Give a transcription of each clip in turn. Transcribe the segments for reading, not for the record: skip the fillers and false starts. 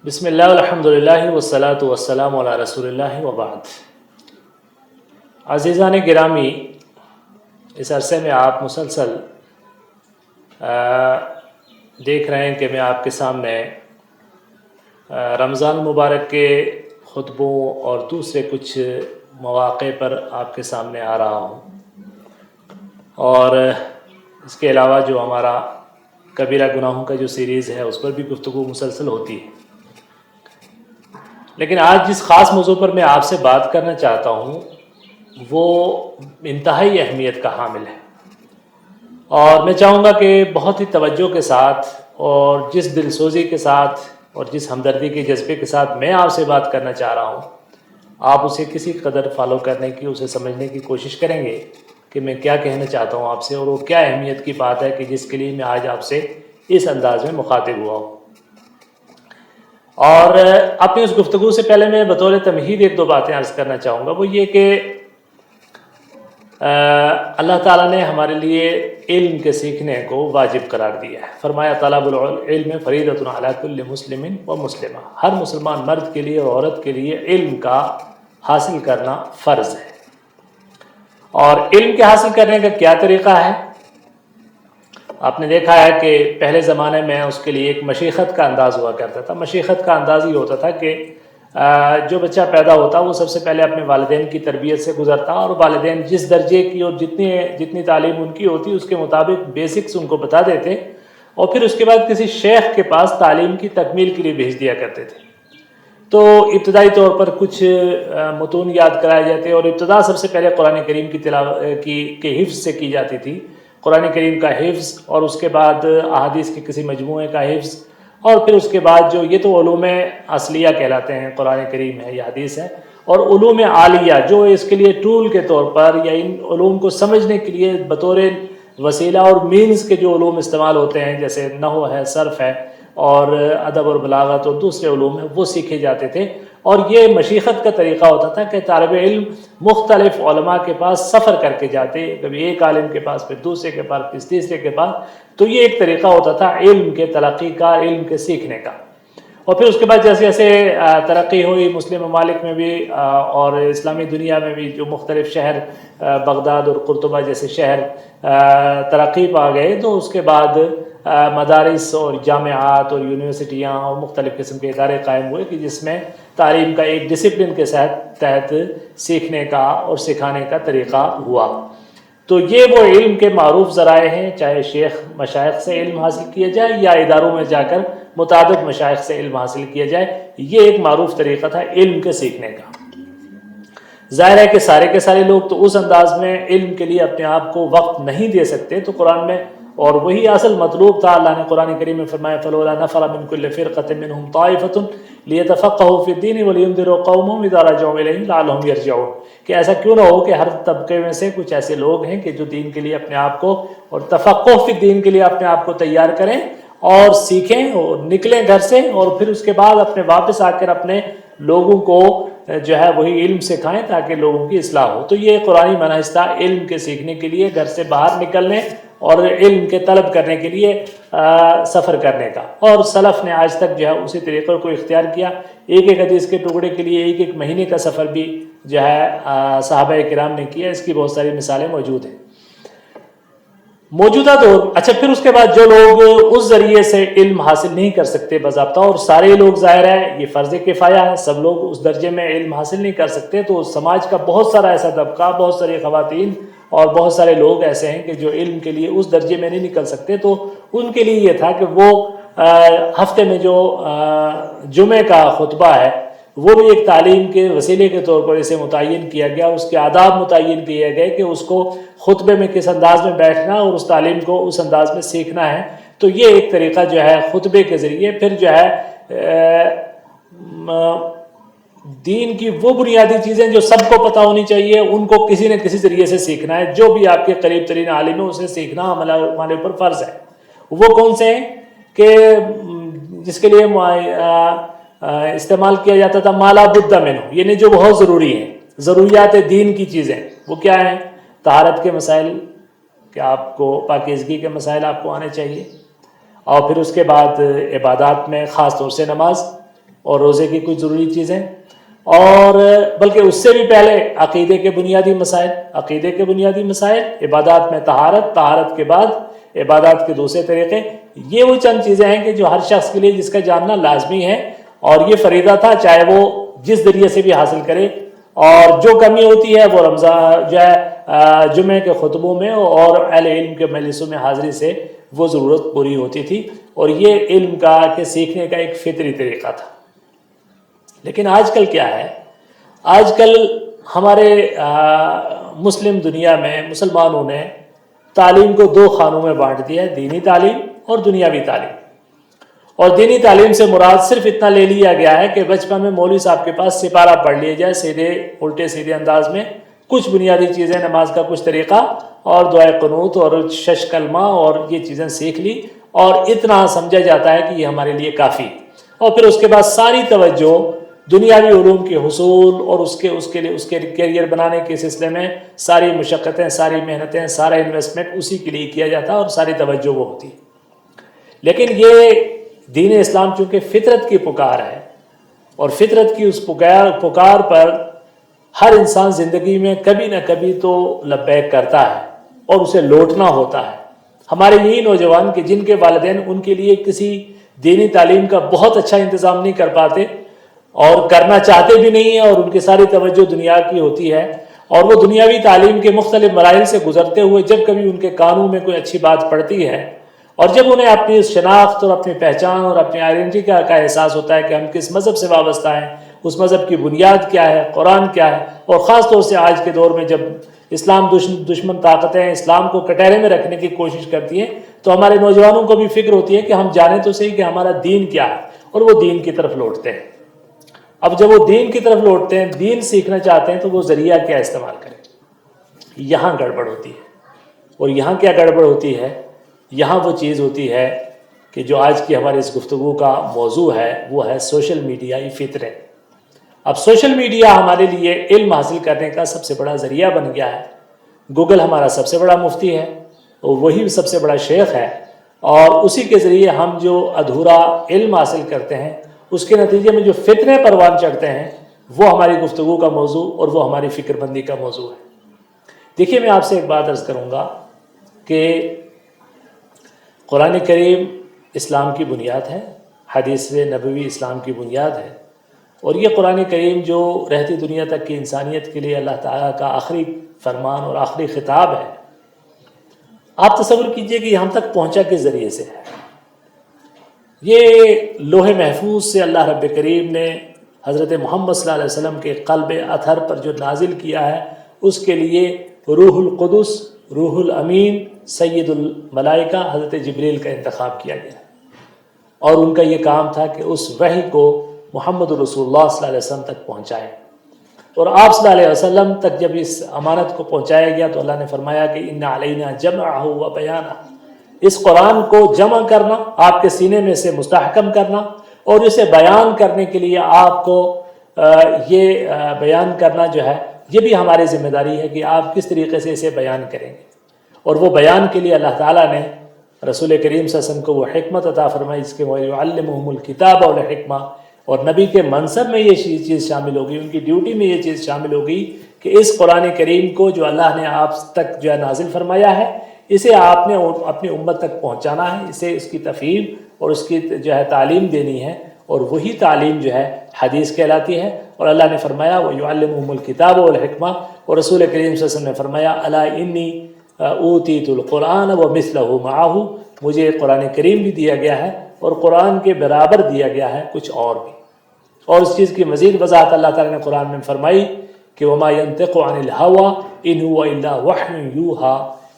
بسم اللہ الحمد للہ والصلاۃ والسلام علی رسول اللہ وبعد۔ عزیزان گرامی، اس عرصے میں آپ مسلسل دیکھ رہے ہیں کہ میں آپ کے سامنے رمضان مبارک کے خطبوں اور دوسرے کچھ مواقع پر آپ کے سامنے آ رہا ہوں، اور اس کے علاوہ جو ہمارا کبیرہ گناہوں کا جو سیریز ہے اس پر بھی گفتگو مسلسل ہوتی ہے۔ لیکن آج جس خاص موضوع پر میں آپ سے بات کرنا چاہتا ہوں وہ انتہائی اہمیت کا حامل ہے، اور میں چاہوں گا کہ بہت ہی توجہ کے ساتھ اور جس دل سوزی کے ساتھ اور جس ہمدردی کے جذبے کے ساتھ میں آپ سے بات کرنا چاہ رہا ہوں، آپ اسے کسی قدر فالو کرنے کی، اسے سمجھنے کی کوشش کریں گے کہ میں کیا کہنا چاہتا ہوں آپ سے، اور وہ کیا اہمیت کی بات ہے کہ جس کے لیے میں آج آپ سے اس انداز میں مخاطب ہوا ہوں۔ اور اپنی اس گفتگو سے پہلے میں بطور تمہید ایک دو باتیں عرض کرنا چاہوں گا، وہ یہ کہ اللہ تعالیٰ نے ہمارے لیے علم کے سیکھنے کو واجب قرار دیا ہے۔ فرمایا طلب العلم فریضۃ علی کل مسلم و مسلمہ، ہر مسلمان مرد کے لیے اور عورت کے لیے علم کا حاصل کرنا فرض ہے۔ اور علم کے حاصل کرنے کا کیا طریقہ ہے؟ آپ نے دیکھا ہے کہ پہلے زمانے میں اس کے لیے ایک مشیخت کا انداز ہوا کرتا تھا۔ مشیخت کا انداز یہ ہوتا تھا کہ جو بچہ پیدا ہوتا وہ سب سے پہلے اپنے والدین کی تربیت سے گزرتا، اور والدین جس درجے کی اور جتنی تعلیم ان کی ہوتی اس کے مطابق بیسکس ان کو بتا دیتے، اور پھر اس کے بعد کسی شیخ کے پاس تعلیم کی تکمیل کے لیے بھیج دیا کرتے تھے۔ تو ابتدائی طور پر کچھ متون یاد کرائے جاتے، اور ابتدا سب سے پہلے قرآن کریم کی تلاوت کے حفظ سے کی جاتی تھی۔ قرآن کریم کا حفظ، اور اس کے بعد احادیث کے کسی مجموعے کا حفظ، اور پھر اس کے بعد جو یہ تو علوم اصلیہ کہلاتے ہیں، قرآن کریم ہے یا حدیث ہے، اور علوم عالیہ جو اس کے لیے ٹول کے طور پر یا ان علوم کو سمجھنے کے لیے بطور وسیلہ اور مینز کے جو علوم استعمال ہوتے ہیں، جیسے نحو ہے، صرف ہے، اور ادب اور بلاغت اور دوسرے علوم ہیں، وہ سیکھے جاتے تھے۔ اور یہ مشیخت کا طریقہ ہوتا تھا کہ طالب علم مختلف علماء کے پاس سفر کر کے جاتے، کبھی ایک عالم کے پاس، پھر دوسرے کے پاس، پھر تیسرے کے پاس۔ تو یہ ایک طریقہ ہوتا تھا علم کے تلقی کا، علم کے سیکھنے کا۔ اور پھر اس کے بعد جیسے جیسے ترقی ہوئی مسلم ممالک میں بھی اور اسلامی دنیا میں بھی، جو مختلف شہر بغداد اور قرطبہ جیسے شہر ترقی پا گئے، تو اس کے بعد مدارس اور جامعات اور یونیورسٹیاں اور مختلف قسم کے ادارے قائم ہوئے کہ جس میں تعلیم کا ایک ڈسپلن کے تحت سیکھنے کا اور سکھانے کا طریقہ ہوا۔ تو یہ وہ علم کے معروف ذرائع ہیں، چاہے شیخ مشائخ سے علم حاصل کیا جائے یا اداروں میں جا کر متعدد مشائخ سے علم حاصل کیا جائے، یہ ایک معروف طریقہ تھا علم کے سیکھنے کا۔ ظاہر ہے کہ سارے کے سارے لوگ تو اس انداز میں علم کے لیے اپنے آپ کو وقت نہیں دے سکتے، تو قرآن میں، اور وہی اصل مطلوب تھا، اللہ نے قرآن کریم میں فرمایا فَلَوْلَا نَفَرَ مِن كُلِّ فِرْقَةٍ مِّنْهُمْ طَائِفَةٌ لِيَتَفَقَّهُوا فِي الدِّينِ وَلِيُنذِرُوا قَوْمَهُمْ إِذَا رَجَعُوا إِلَيْهِمْ لَعَلَّهُمْ يَرْجِعُونَ، کہ ایسا کیوں نہ ہو کہ ہر طبقے میں سے کچھ ایسے لوگ ہیں کہ جو دین کے لیے اپنے آپ کو، اور تفقہ فی الدین کے لیے اپنے آپ کو تیار کریں اور سیکھیں اور نکلیں گھر سے، اور پھر اس کے بعد اپنے واپس آ کر اپنے لوگوں کو جو ہے وہی علم سکھائیں تاکہ لوگوں کی اصلاح ہو۔ تو یہ قرآنی منہج تھا علم کے سیکھنے کے لیے، گھر سے باہر نکلنے اور علم کے طلب کرنے کے لیے سفر کرنے کا، اور سلف نے آج تک جو ہے اسی طریقے کو اختیار کیا۔ ایک ایک حدیث کے ٹکڑے کے لیے ایک ایک مہینے کا سفر بھی جو ہے صحابہ کرام نے کیا۔ اس کی بہت ساری مثالیں موجود ہیں موجودہ دور۔ اچھا، پھر اس کے بعد جو لوگ اس ذریعے سے علم حاصل نہیں کر سکتے باضابطہ، اور سارے لوگ، ظاہر ہے یہ فرض کفایہ ہے، سب لوگ اس درجے میں علم حاصل نہیں کر سکتے، تو سماج کا بہت سارا ایسا طبقہ، بہت ساری خواتین اور بہت سارے لوگ ایسے ہیں کہ جو علم کے لیے اس درجے میں نہیں نکل سکتے، تو ان کے لیے یہ تھا کہ وہ ہفتے میں جو جمعے کا خطبہ ہے وہ بھی ایک تعلیم کے وسیلے کے طور پر اسے متعین کیا گیا، اس کے آداب متعین کیے گئے کہ اس کو خطبے میں کس انداز میں بیٹھنا اور اس تعلیم کو اس انداز میں سیکھنا ہے۔ تو یہ ایک طریقہ جو ہے خطبے کے ذریعے، پھر جو ہے دین کی وہ بنیادی چیزیں جو سب کو پتہ ہونی چاہیے، ان کو کسی نہ کسی ذریعے سے سیکھنا ہے۔ جو بھی آپ کے قریب ترین عالم ہے اسے سیکھنا ہمارے اوپر فرض ہے۔ وہ کون سے ہیں کہ جس کے لیے استعمال کیا جاتا تھا مالا بد منہ، یعنی جو بہت ضروری ہیں، ضروریات دین کی چیزیں، وہ کیا ہیں؟ طہارت کے مسائل، کہ آپ کو پاکیزگی کے مسائل آپ کو آنے چاہیے، اور پھر اس کے بعد عبادات میں خاص طور سے نماز، اور روزے کی کچھ ضروری چیزیں، اور بلکہ اس سے بھی پہلے عقیدے کے بنیادی مسائل، عبادات میں طہارت کے بعد عبادات کے دوسرے طریقے، یہ وہ چند چیزیں ہیں کہ جو ہر شخص کے لیے جس کا جاننا لازمی ہے، اور یہ فریضہ تھا چاہے وہ جس ذریعے سے بھی حاصل کرے، اور جو کمی ہوتی ہے وہ رمضان جو ہے جمعے کے خطبوں میں اور اہل علم کے مجلسوں میں حاضری سے وہ ضرورت پوری ہوتی تھی، اور یہ علم کا کہ سیکھنے کا ایک فطری طریقہ تھا۔ لیکن آج کل کیا ہے؟ آج کل ہمارے مسلم دنیا میں مسلمانوں نے تعلیم کو دو خانوں میں بانٹ دیا ہے، دینی تعلیم اور دنیاوی تعلیم۔ اور دینی تعلیم سے مراد صرف اتنا لے لیا گیا ہے کہ بچپن میں مولوی صاحب کے پاس سپارہ پڑھ لیا جائے سیدھے الٹے سیدھے انداز میں، کچھ بنیادی چیزیں، نماز کا کچھ طریقہ اور دعائے قنوت اور شش کلمہ اور یہ چیزیں سیکھ لی، اور اتنا سمجھا جاتا ہے کہ یہ ہمارے لیے کافی، اور پھر اس کے بعد ساری توجہ دنیاوی علوم کے حصول اور اس کے کیریئر بنانے کے سلسلے میں ساری مشقتیں، ساری محنتیں، سارا انویسٹمنٹ اسی کے لیے کیا جاتا ہے اور ساری توجہ وہ ہوتی ہے۔ لیکن یہ دین اسلام چونکہ فطرت کی پکار ہے، اور فطرت کی اس پکار پر ہر انسان زندگی میں کبھی نہ کبھی تو لبیک کرتا ہے اور اسے لوٹنا ہوتا ہے۔ ہمارے یہی نوجوان کہ جن کے والدین ان کے لیے کسی دینی تعلیم کا بہت اچھا انتظام نہیں کر پاتے اور کرنا چاہتے بھی نہیں ہیں، اور ان کی ساری توجہ دنیا کی ہوتی ہے، اور وہ دنیاوی تعلیم کے مختلف مراحل سے گزرتے ہوئے جب کبھی ان کے کانوں میں کوئی اچھی بات پڑتی ہے، اور جب انہیں اپنی شناخت اور اپنی پہچان اور اپنی آئیڈینٹی کا احساس ہوتا ہے کہ ہم کس مذہب سے وابستہ ہیں، اس مذہب کی بنیاد کیا ہے، قرآن کیا ہے، اور خاص طور سے آج کے دور میں جب اسلام دشمن طاقتیں اسلام کو کٹہرے میں رکھنے کی کوشش کرتی ہیں، تو ہمارے نوجوانوں کو بھی فکر ہوتی ہے کہ ہم جانیں تو صحیح کہ ہمارا دین کیا ہے، اور وہ دین کی طرف لوٹتے ہیں۔ اب جب وہ دین کی طرف لوٹتے ہیں، دین سیکھنا چاہتے ہیں، تو وہ ذریعہ کیا استعمال کریں؟ یہاں گڑبڑ ہوتی ہے۔ اور یہاں کیا گڑبڑ ہوتی ہے؟ یہاں وہ چیز ہوتی ہے کہ جو آج کی ہماری اس گفتگو کا موضوع ہے، وہ ہے سوشل میڈیائی فطریں۔ اب سوشل میڈیا ہمارے لیے علم حاصل کرنے کا سب سے بڑا ذریعہ بن گیا ہے۔ گوگل ہمارا سب سے بڑا مفتی ہے، اور وہی سب سے بڑا شیخ ہے، اور اسی کے ذریعے ہم جو ادھورا علم حاصل کرتے ہیں، اس کے نتیجے میں جو فتنے پروان چڑھتے ہیں، وہ ہماری گفتگو کا موضوع اور وہ ہماری فکر بندی کا موضوع ہے۔ دیکھیے، میں آپ سے ایک بات عرض کروں گا کہ قرآن کریم اسلام کی بنیاد ہے، حدیث نبوی اسلام کی بنیاد ہے، اور یہ قرآن کریم جو رہتی دنیا تک کی انسانیت کے لیے اللہ تعالیٰ کا آخری فرمان اور آخری خطاب ہے۔ آپ تصور کیجئے کہ یہ ہم تک پہنچا کس ذریعے سے ہے۔ یہ لوح محفوظ سے اللہ رب کریم نے حضرت محمد صلی اللہ علیہ وسلم کے قلب اطہر پر جو نازل کیا ہے، اس کے لیے روح القدس، روح الامین، سید الملائکہ حضرت جبریل کا انتخاب کیا گیا، اور ان کا یہ کام تھا کہ اس وحی کو محمد رسول اللہ صلی اللہ علیہ وسلم تک پہنچائے۔ اور آپ صلی اللہ علیہ وسلم تک جب اس امانت کو پہنچایا گیا تو اللہ نے فرمایا کہ ان علینا جمعہ و بیانہ، اس قرآن کو جمع کرنا، آپ کے سینے میں سے مستحکم کرنا، اور اسے بیان کرنے کے لیے آپ کو یہ بیان کرنا جو ہے، یہ بھی ہماری ذمہ داری ہے کہ آپ کس طریقے سے اسے بیان کریں گے۔ اور وہ بیان کے لیے اللہ تعالیٰ نے رسول کریم صلی اللہ علیہ وسلم کو وہ حکمت عطا فرمائی، اس کے وَيُعَلِّمُهُمُ الْكِتَابَ وَالْحِکْمَةَ، اور نبی کے منصب میں یہ چیز شامل ہوگی، ان کی ڈیوٹی میں یہ چیز شامل ہوگی کہ اس قرآن کریم کو جو اللہ نے آپ تک جو ہے نازل فرمایا ہے، اسے آپ نے اپنی امت تک پہنچانا ہے، اسے اس کی تفہیم اور اس کی جو ہے تعلیم دینی ہے، اور وہی تعلیم جو ہے حدیث کہلاتی ہے۔ اور اللہ نے فرمایا وَيُعَلِّمُهُمُ الْكِتَابَ وَالْحِکْمَةَ، اور رسول کریم صلی اللہ علیہ وسلم نے فرمایا الا انی اوتیت القرآن ومثلہ معہ، مجھے قرآن کریم بھی دیا گیا ہے اور قرآن کے برابر دیا گیا ہے کچھ اور بھی۔ اور اس چیز کی مزید وضاحت اللہ تعالیٰ نے قرآن میں فرمائی کہ وما ينطق عن الهوى ان هو الا وحی یوحیٰ،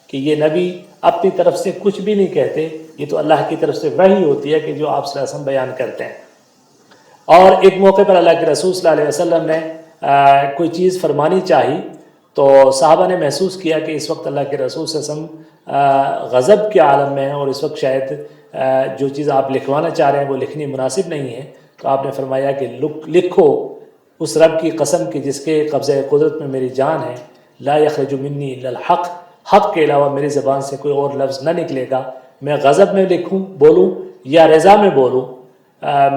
کہ یہ نبی اپنی طرف سے کچھ بھی نہیں کہتے، یہ تو اللہ کی طرف سے وحی ہوتی ہے کہ جو آپ صلی اللہ علیہ وسلم بیان کرتے ہیں۔ اور ایک موقع پر اللہ کے رسول صلی اللہ علیہ وسلم نے کوئی چیز فرمانی چاہی، تو صحابہ نے محسوس کیا کہ اس وقت اللہ کے رسول صلی اللہ علیہ وسلم غضب کے عالم میں ہیں، اور اس وقت شاید جو چیز آپ لکھوانا چاہ رہے ہیں وہ لکھنی مناسب نہیں ہے، تو آپ نے فرمایا کہ لکھو اس رب کی قسم کی جس کے قبضہ قدرت میں میری جان ہے، لا یخرج منی الا الحق، حق کے علاوہ میری زبان سے کوئی اور لفظ نہ نکلے گا، میں غضب میں لکھوں بولوں یا رضا میں بولوں،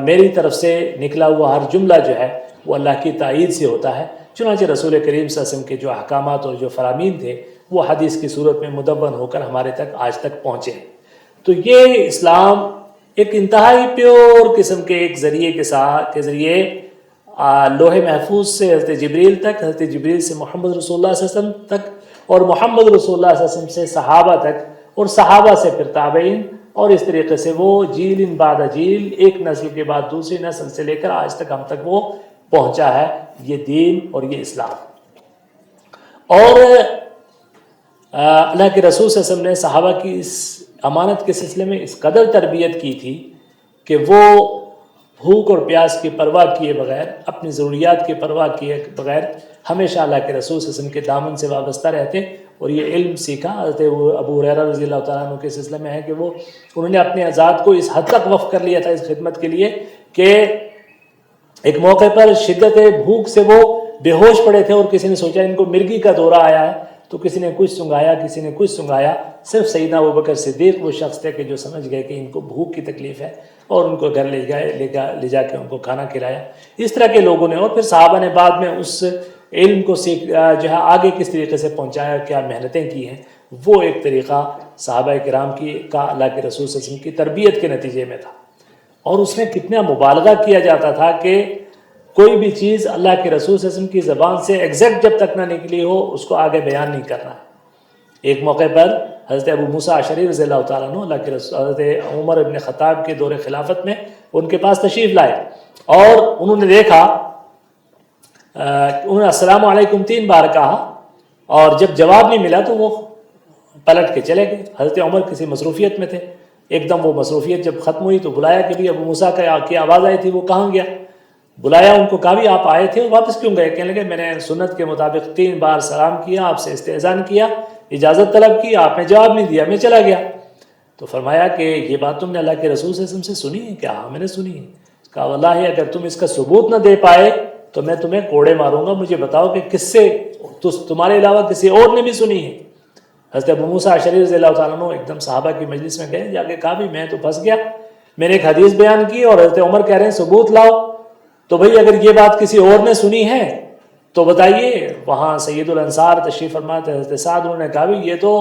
میری طرف سے نکلا ہوا ہر جملہ جو ہے وہ اللہ کی تائید سے ہوتا ہے۔ چنانچہ رسول کریم صلی اللہ علیہ وسلم کے جو احکامات اور جو فرامین تھے وہ حدیث کی صورت میں مدون ہو کر ہمارے تک آج تک پہنچے۔ تو یہ اسلام ایک انتہائی پیور قسم کے ایک ذریعے کے ذریعے لوح محفوظ سے حضرت جبریل تک، حضرت جبریل سے محمد رسول اللہ صلی اللہ علیہ وسلم تک، اور محمد رسول اللہ صلی اللہ علیہ وسلم سے صحابہ تک، اور صحابہ سے پھر تابعین، اور اس طریقے سے وہ جیل بعد جیل، ایک نسل کے بعد دوسری نسل سے لے کر آج تک ہم تک وہ پہنچا ہے یہ دین اور یہ اسلام۔ اور اللہ کے رسول صلی اللہ علیہ وسلم نے صحابہ کی اس امانت کے سلسلے میں اس قدر تربیت کی تھی کہ وہ بھوک اور پیاس کی پرواہ کیے بغیر، اپنی ضروریات کی پرواہ کیے بغیر ہمیشہ اللہ کے رسول صلی اللہ علیہ وسلم کے دامن سے وابستہ رہتے اور یہ علم سیکھا۔ حضرت ابو ہریرہ رضی اللہ تعالیٰ عنہ کے سلسلے میں ہے کہ انہوں نے اپنے ذات کو اس حد تک وقف کر لیا تھا اس خدمت کے لیے کہ ایک موقع پر شدت بھوک سے وہ بے ہوش پڑے تھے، اور کسی نے سوچا ان کو مرگی کا دورہ آیا ہے، تو کسی نے کچھ سنگایا، کسی نے کچھ سنگایا، صرف سیدنا ابوبکر صدیق وہ شخص تھے کہ جو سمجھ گئے کہ ان کو بھوک کی تکلیف ہے، اور ان کو گھر لے جا کے ان کو کھانا کھلایا۔ اس طرح کے لوگوں نے، اور پھر صحابہ نے بعد میں اس علم کو جو ہے آگے کس طریقے سے پہنچایا، کیا محنتیں کی ہیں، وہ ایک طریقہ صحابہ کرام کا اللہ کے رسول صلی اللہ علیہ وسلم کی تربیت کے نتیجے میں تھا۔ اور اس میں کتنا مبالغہ کیا جاتا تھا کہ کوئی بھی چیز اللہ کے رسول صلی اللہ علیہ وسلم کی زبان سے ایگزیکٹ جب تک نہ نکلی ہو اس کو آگے بیان نہیں کرنا ہے۔ ایک موقع پر حضرت ابو موسیٰ اشعری رضی اللہ تعالیٰ عنہ اللہ کے رسول حضرت عمر ابن خطاب کے دور خلافت میں ان کے پاس تشریف لائے، اور انہوں نے دیکھا، انہوں نے السلام علیکم 3 بار کہا، اور جب جواب نہیں ملا تو وہ پلٹ کے چلے گئے۔ حضرت عمر کسی مصروفیت میں تھے، ایک دم وہ مصروفیت جب ختم ہوئی تو بلایا کہ بھی ابو موسیٰ کی آواز آئی تھی، وہ کہاں گیا؟ بلایا ان کو، کہا بھی آپ آئے تھے اور واپس کیوں گئے؟ کہنے لگے میں نے سنت کے مطابق 3 بار سلام کیا، آپ سے استئذان کیا، اجازت طلب کی، آپ نے جواب نہیں دیا، میں چلا گیا۔ تو فرمایا کہ یہ بات تم نے اللہ کے رسول صلی اللہ علیہ وسلم سے سنی ہے کیا؟ ہاں میں نے سنی ہے۔ کہا واللہ اگر تم اس کا ثبوت نہ دے پائے تو میں تمہیں کوڑے ماروں گا، مجھے بتاؤ کہ کس سے، تمہارے علاوہ کسی اور نے بھی سنی ہے؟ حضرت ابو موسیٰ اشعری رضی اللہ تعالیٰ عنہ ایک دم صحابہ کی مجلس میں گئے، جا کے کہا بھی میں تو پھنس گیا، میں نے ایک حدیث بیان کی اور حضرت عمر کہہ رہے ہیں ثبوت لاؤ، تو بھئی اگر یہ بات کسی اور نے سنی ہے تو بتائیے۔ وہاں سید الانصار تشریف فرما تھے حضرت سعد، انہوں نے کہا بھی یہ تو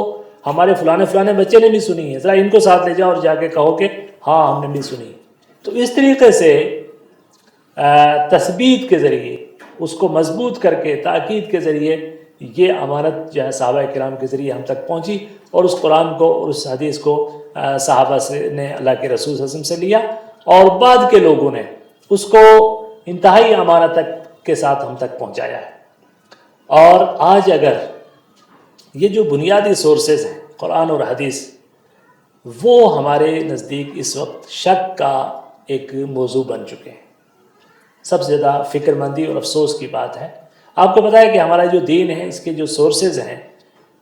ہمارے فلانے بچے نے بھی سنی ہے، ذرا ان کو ساتھ لے جاؤ اور جا کے کہو کہ ہاں ہم نے بھی سنی۔ تو اس طریقے سے تثبیت کے ذریعے، اس کو مضبوط کر کے تاکید کے ذریعے یہ امانت جو ہے صحابہ کرام کے ذریعے ہم تک پہنچی، اور اس قرآن کو اور اس حدیث کو صحابہ سے نے اللہ کے رسول صلی اللہ علیہ وسلم سے لیا، اور بعد کے لوگوں نے اس کو انتہائی امانت کے ساتھ ہم تک پہنچایا ہے۔ اور آج اگر یہ جو بنیادی سورسز ہیں قرآن اور حدیث، وہ ہمارے نزدیک اس وقت شک کا ایک موضوع بن چکے ہیں۔ سب سے زیادہ فکر مندی اور افسوس کی بات ہے، آپ کو پتہ ہے کہ ہمارا جو دین ہے اس کے جو سورسز ہیں،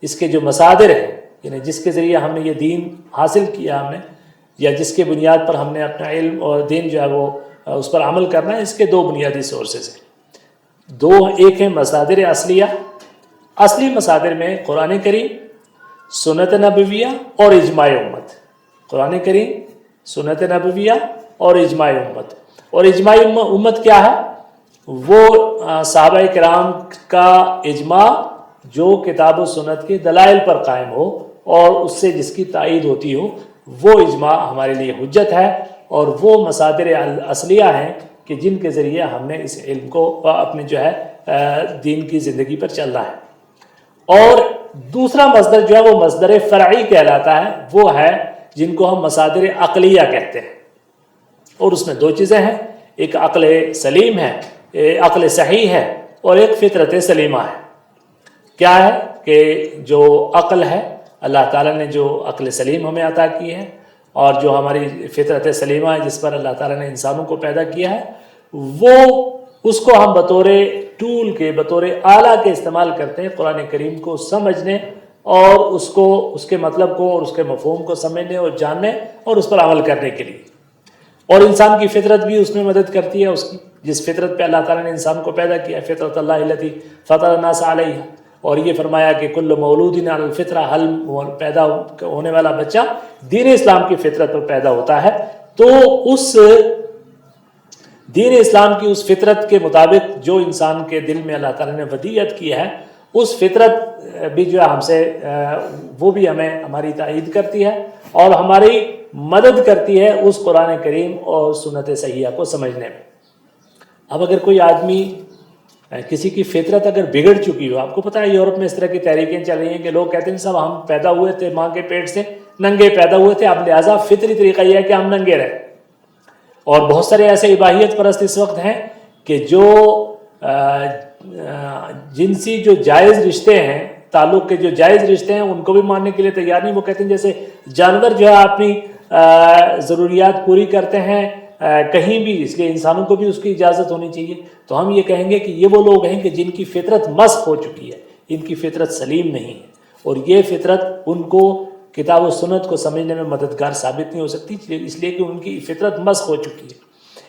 اس کے جو مصادر ہیں، یعنی جس کے ذریعے ہم نے یہ دین حاصل کیا ہم نے، یا جس کے بنیاد پر ہم نے اپنا علم اور دین جو ہے وہ اس پر عمل کرنا ہے، اس کے 2 بنیادی سورسز ہیں۔ ایک ہیں مصادر اصلیہ، اصلی مصادر میں قرآن کریم، سنت نبویہ اور اجماع امت۔ قرآن کریم، سنت نبویہ اور اجماع امت۔ اور اجماع امت کیا ہے؟ وہ صحابہ کرام کا اجماع جو کتاب و سنت کے دلائل پر قائم ہو اور اس سے جس کی تائید ہوتی ہو، وہ اجماع ہمارے لیے حجت ہے، اور وہ مصادر اصلیہ ہیں کہ جن کے ذریعے ہم نے اس علم کو اپنے جو ہے دین کی زندگی پر چلنا ہے۔ اور دوسرا مصدر جو ہے وہ مصدر فرعی کہلاتا ہے، وہ ہے جن کو ہم مصادر عقلیہ کہتے ہیں، اور اس میں 2 چیزیں ہیں، ایک عقل سلیم ہے، عقل صحیح ہے، اور ایک فطرت سلیمہ ہے۔ کیا ہے کہ جو عقل ہے، اللہ تعالیٰ نے جو عقل سلیم ہمیں عطا کی ہے، اور جو ہماری فطرت سلیمہ ہے جس پر اللہ تعالیٰ نے انسانوں کو پیدا کیا ہے، وہ اس کو ہم بطور ٹول کے، بطور آلہ کے استعمال کرتے ہیں قرآن کریم کو سمجھنے، اور اس کے مطلب کو اور اس کے مفہوم کو سمجھنے اور جاننے اور اس پر عمل کرنے کے لیے۔ اور انسان کی فطرت بھی اس میں مدد کرتی ہے، اس کی جس فطرت پہ اللہ تعالیٰ نے انسان کو پیدا کیا، فطرت اللہ التی فطر الناس علیہا، اور یہ فرمایا کہ کل مولود علی الفطرہ، ہر پیدا ہونے والا بچہ دین اسلام کی فطرت پر پیدا ہوتا ہے۔ تو اس دین اسلام کی اس فطرت کے مطابق جو انسان کے دل میں اللہ تعالیٰ نے ودیعت کی ہے، اس فطرت بھی جو ہے ہم سے وہ بھی ہماری تائید کرتی ہے اور ہماری مدد کرتی ہے اس قرآن کریم اور سنت صحیحہ کو سمجھنے میں۔ اب اگر کوئی آدمی کسی کی فطرت اگر بگڑ چکی ہو، آپ کو پتہ ہے یورپ میں اس طرح کی تحریکیں چل رہی ہیں کہ لوگ کہتے ہیں صاحب ہم پیدا ہوئے تھے ماں کے پیٹ سے ننگے پیدا ہوئے تھے، اب لہٰذا فطری طریقہ یہ ہے کہ ہم ننگے رہیں۔ اور بہت سارے ایسے اباحیت پرست اس وقت ہیں کہ جو جنسی جو جائز رشتے ہیں، تعلق کے جو جائز رشتے ہیں ان کو بھی ماننے کے لیے تیار نہیں۔ وہ کہتے ہیں جیسے جانور جو ہے اپنی ضروریات پوری کرتے ہیں کہیں بھی، اس لیے انسانوں کو بھی اس کی اجازت ہونی چاہیے۔ تو ہم یہ کہیں گے کہ یہ وہ لوگ ہیں کہ جن کی فطرت مسخ ہو چکی ہے، ان کی فطرت سلیم نہیں ہے، اور یہ فطرت ان کو کتاب و سنت کو سمجھنے میں مددگار ثابت نہیں ہو سکتی، اس لیے کہ ان کی فطرت مسخ ہو چکی ہے۔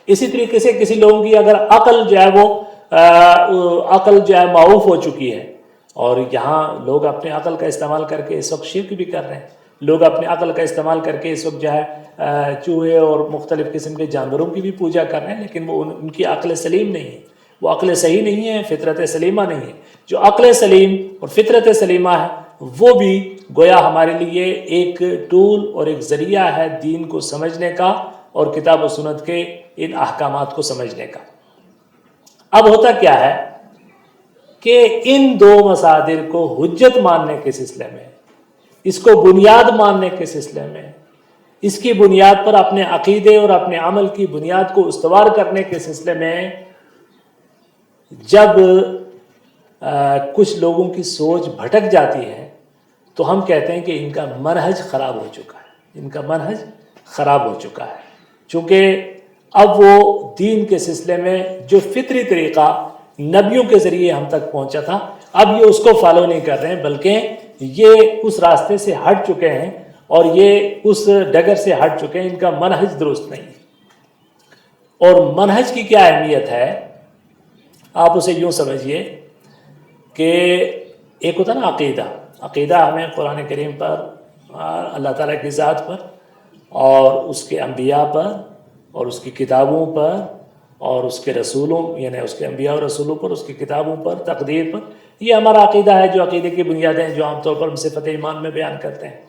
اسی طریقے سے کسی لوگوں کی اگر عقل جو ہے وہ عقل جو ہے معوف ہو چکی ہے، اور یہاں لوگ اپنے عقل کا استعمال کر کے اس وقت شرک بھی کر رہے ہیں، لوگ اپنے عقل کا استعمال کر کے اس وقت جو ہے چوہے اور مختلف قسم کے جانوروں کی بھی پوجا کر رہے ہیں، لیکن وہ ان کی عقل سلیم نہیں ہے، وہ عقل صحیح نہیں ہے، فطرت سلیمہ نہیں ہے۔ جو عقل سلیم اور فطرت سلیمہ ہے وہ بھی گویا ہمارے لیے ایک ٹول اور ایک ذریعہ ہے دین کو سمجھنے کا اور کتاب و سنت کے ان احکامات کو سمجھنے کا۔ اب ہوتا کیا ہے کہ ان دو مصادر کو حجت ماننے کے سلسلے میں، اس کو بنیاد ماننے کے سلسلے میں، اس کی بنیاد پر اپنے عقیدے اور اپنے عمل کی بنیاد کو استوار کرنے کے سلسلے میں جب کچھ لوگوں کی سوچ بھٹک جاتی ہے تو ہم کہتے ہیں کہ ان کا منہج خراب ہو چکا ہے، ان کا منہج خراب ہو چکا ہے، چونکہ اب وہ دین کے سلسلے میں جو فطری طریقہ نبیوں کے ذریعے ہم تک پہنچا تھا اب یہ اس کو فالو نہیں کر رہے ہیں، بلکہ یہ اس راستے سے ہٹ چکے ہیں اور یہ اس ڈگر سے ہٹ چکے ہیں، ان کا منہج درست نہیں ہے۔ اور منہج کی کیا اہمیت ہے آپ اسے یوں سمجھیے کہ ایک ہوتا نا عقیدہ، عقیدہ ہمیں قرآن کریم پر، اللہ تعالیٰ کی ذات پر اور اس کے انبیاء پر اور اس کی کتابوں پر اور اس کے رسولوں، یعنی اس کے انبیاء اور رسولوں پر، اس کی کتابوں پر، تقدیر پر، یہ ہمارا عقیدہ ہے جو عقیدے کی بنیادیں جو عام طور پر ہم صفت ایمان میں بیان کرتے ہیں۔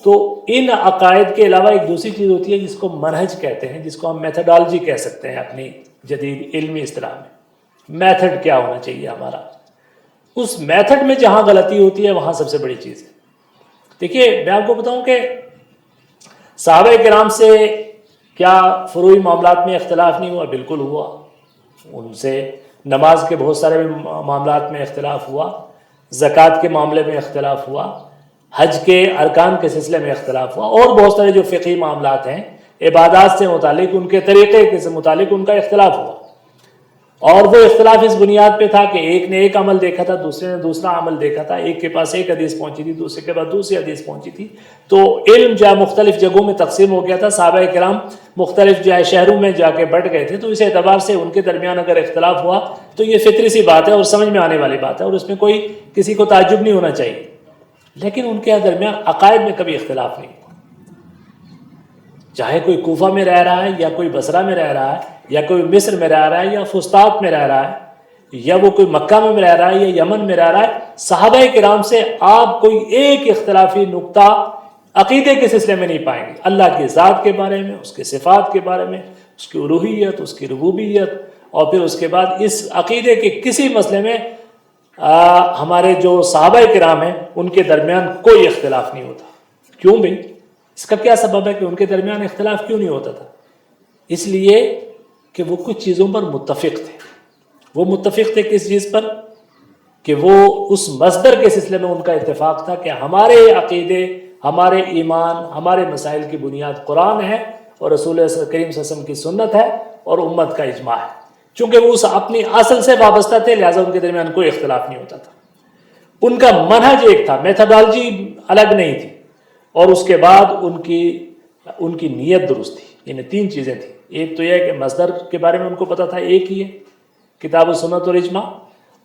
تو ان عقائد کے علاوہ ایک دوسری چیز ہوتی ہے جس کو منہج کہتے ہیں، جس کو ہم میتھڈالوجی کہہ سکتے ہیں اپنی جدید علمی اصطلاح میں۔ میتھڈ کیا ہونا چاہیے ہمارا، اس میتھڈ میں جہاں غلطی ہوتی ہے وہاں سب سے بڑی چیز ہے۔ دیکھیے میں آپ کو بتاؤں کہ صحابہ کرام سے کیا فروعی معاملات میں اختلاف نہیں ہوا؟ بالکل ہوا، ان سے نماز کے بہت سارے معاملات میں اختلاف ہوا، زکوٰۃ کے معاملے میں اختلاف ہوا، حج کے ارکان کے سلسلے میں اختلاف ہوا، اور بہت سارے جو فقہی معاملات ہیں عبادات سے متعلق ان کے طریقے کے سے متعلق ان کا اختلاف ہوا، اور وہ اختلاف اس بنیاد پہ تھا کہ ایک نے ایک عمل دیکھا تھا، دوسرے نے دوسرا عمل دیکھا تھا، ایک کے پاس ایک حدیث پہنچی تھی، دوسرے کے بعد دوسری حدیث پہنچی تھی، تو علم جو ہے مختلف جگہوں میں تقسیم ہو گیا تھا، صحابہ کرام مختلف جو ہے شہروں میں جا کے بٹ گئے تھے، تو اس اعتبار سے ان کے درمیان اگر اختلاف ہوا تو یہ فطری سی بات ہے اور سمجھ میں آنے والی بات ہے، اور اس میں کوئی کسی کو تعجب نہیں ہونا چاہیے۔ لیکن ان کے درمیان عقائد میں کبھی اختلاف نہیں ہوا، چاہے کوئی کوفہ میں رہ رہا ہے یا کوئی بصرہ میں رہ رہا ہے یا کوئی مصر میں رہ رہا ہے یا فسطاط میں رہ رہا ہے یا وہ کوئی مکہ میں رہ رہا ہے یا یمن میں رہ رہا ہے، صحابہ کرام سے آپ کوئی ایک اختلافی نقطہ عقیدے کے سلسلے میں نہیں پائیں گے، اللہ کی ذات کے بارے میں، اس کے صفات کے بارے میں، اس کی الوہیت، اس کی ربوبیت، اور پھر اس کے بعد اس عقیدے کے کسی مسئلے میں ہمارے جو صحابہ کرام ہیں ان کے درمیان کوئی اختلاف نہیں ہوتا۔ کیوں بھئی؟ اس کا کیا سبب ہے کہ ان کے درمیان اختلاف کیوں نہیں ہوتا تھا؟ اس لیے کہ وہ کچھ چیزوں پر متفق تھے۔ وہ متفق تھے کس چیز پر؟ کہ وہ اس مصدر کے سلسلے میں ان کا اتفاق تھا کہ ہمارے عقیدے، ہمارے ایمان، ہمارے مسائل کی بنیاد قرآن ہے اور رسول کریم صلی اللہ علیہ وسلم کی سنت ہے اور امت کا اجماع ہے۔ چونکہ وہ اس اپنی اصل سے وابستہ تھے لہٰذا ان کے درمیان کوئی اختلاف نہیں ہوتا تھا۔ ان کا منہج ایک تھا، میتھڈالوجی الگ نہیں تھی، اور اس کے بعد ان کی نیت درست تھی۔ یعنی تین چیزیں تھیں، ایک تو یہ ہے کہ مصدر کے بارے میں ان کو پتا تھا ایک ہی ہے، کتاب و سنت اور اجماع،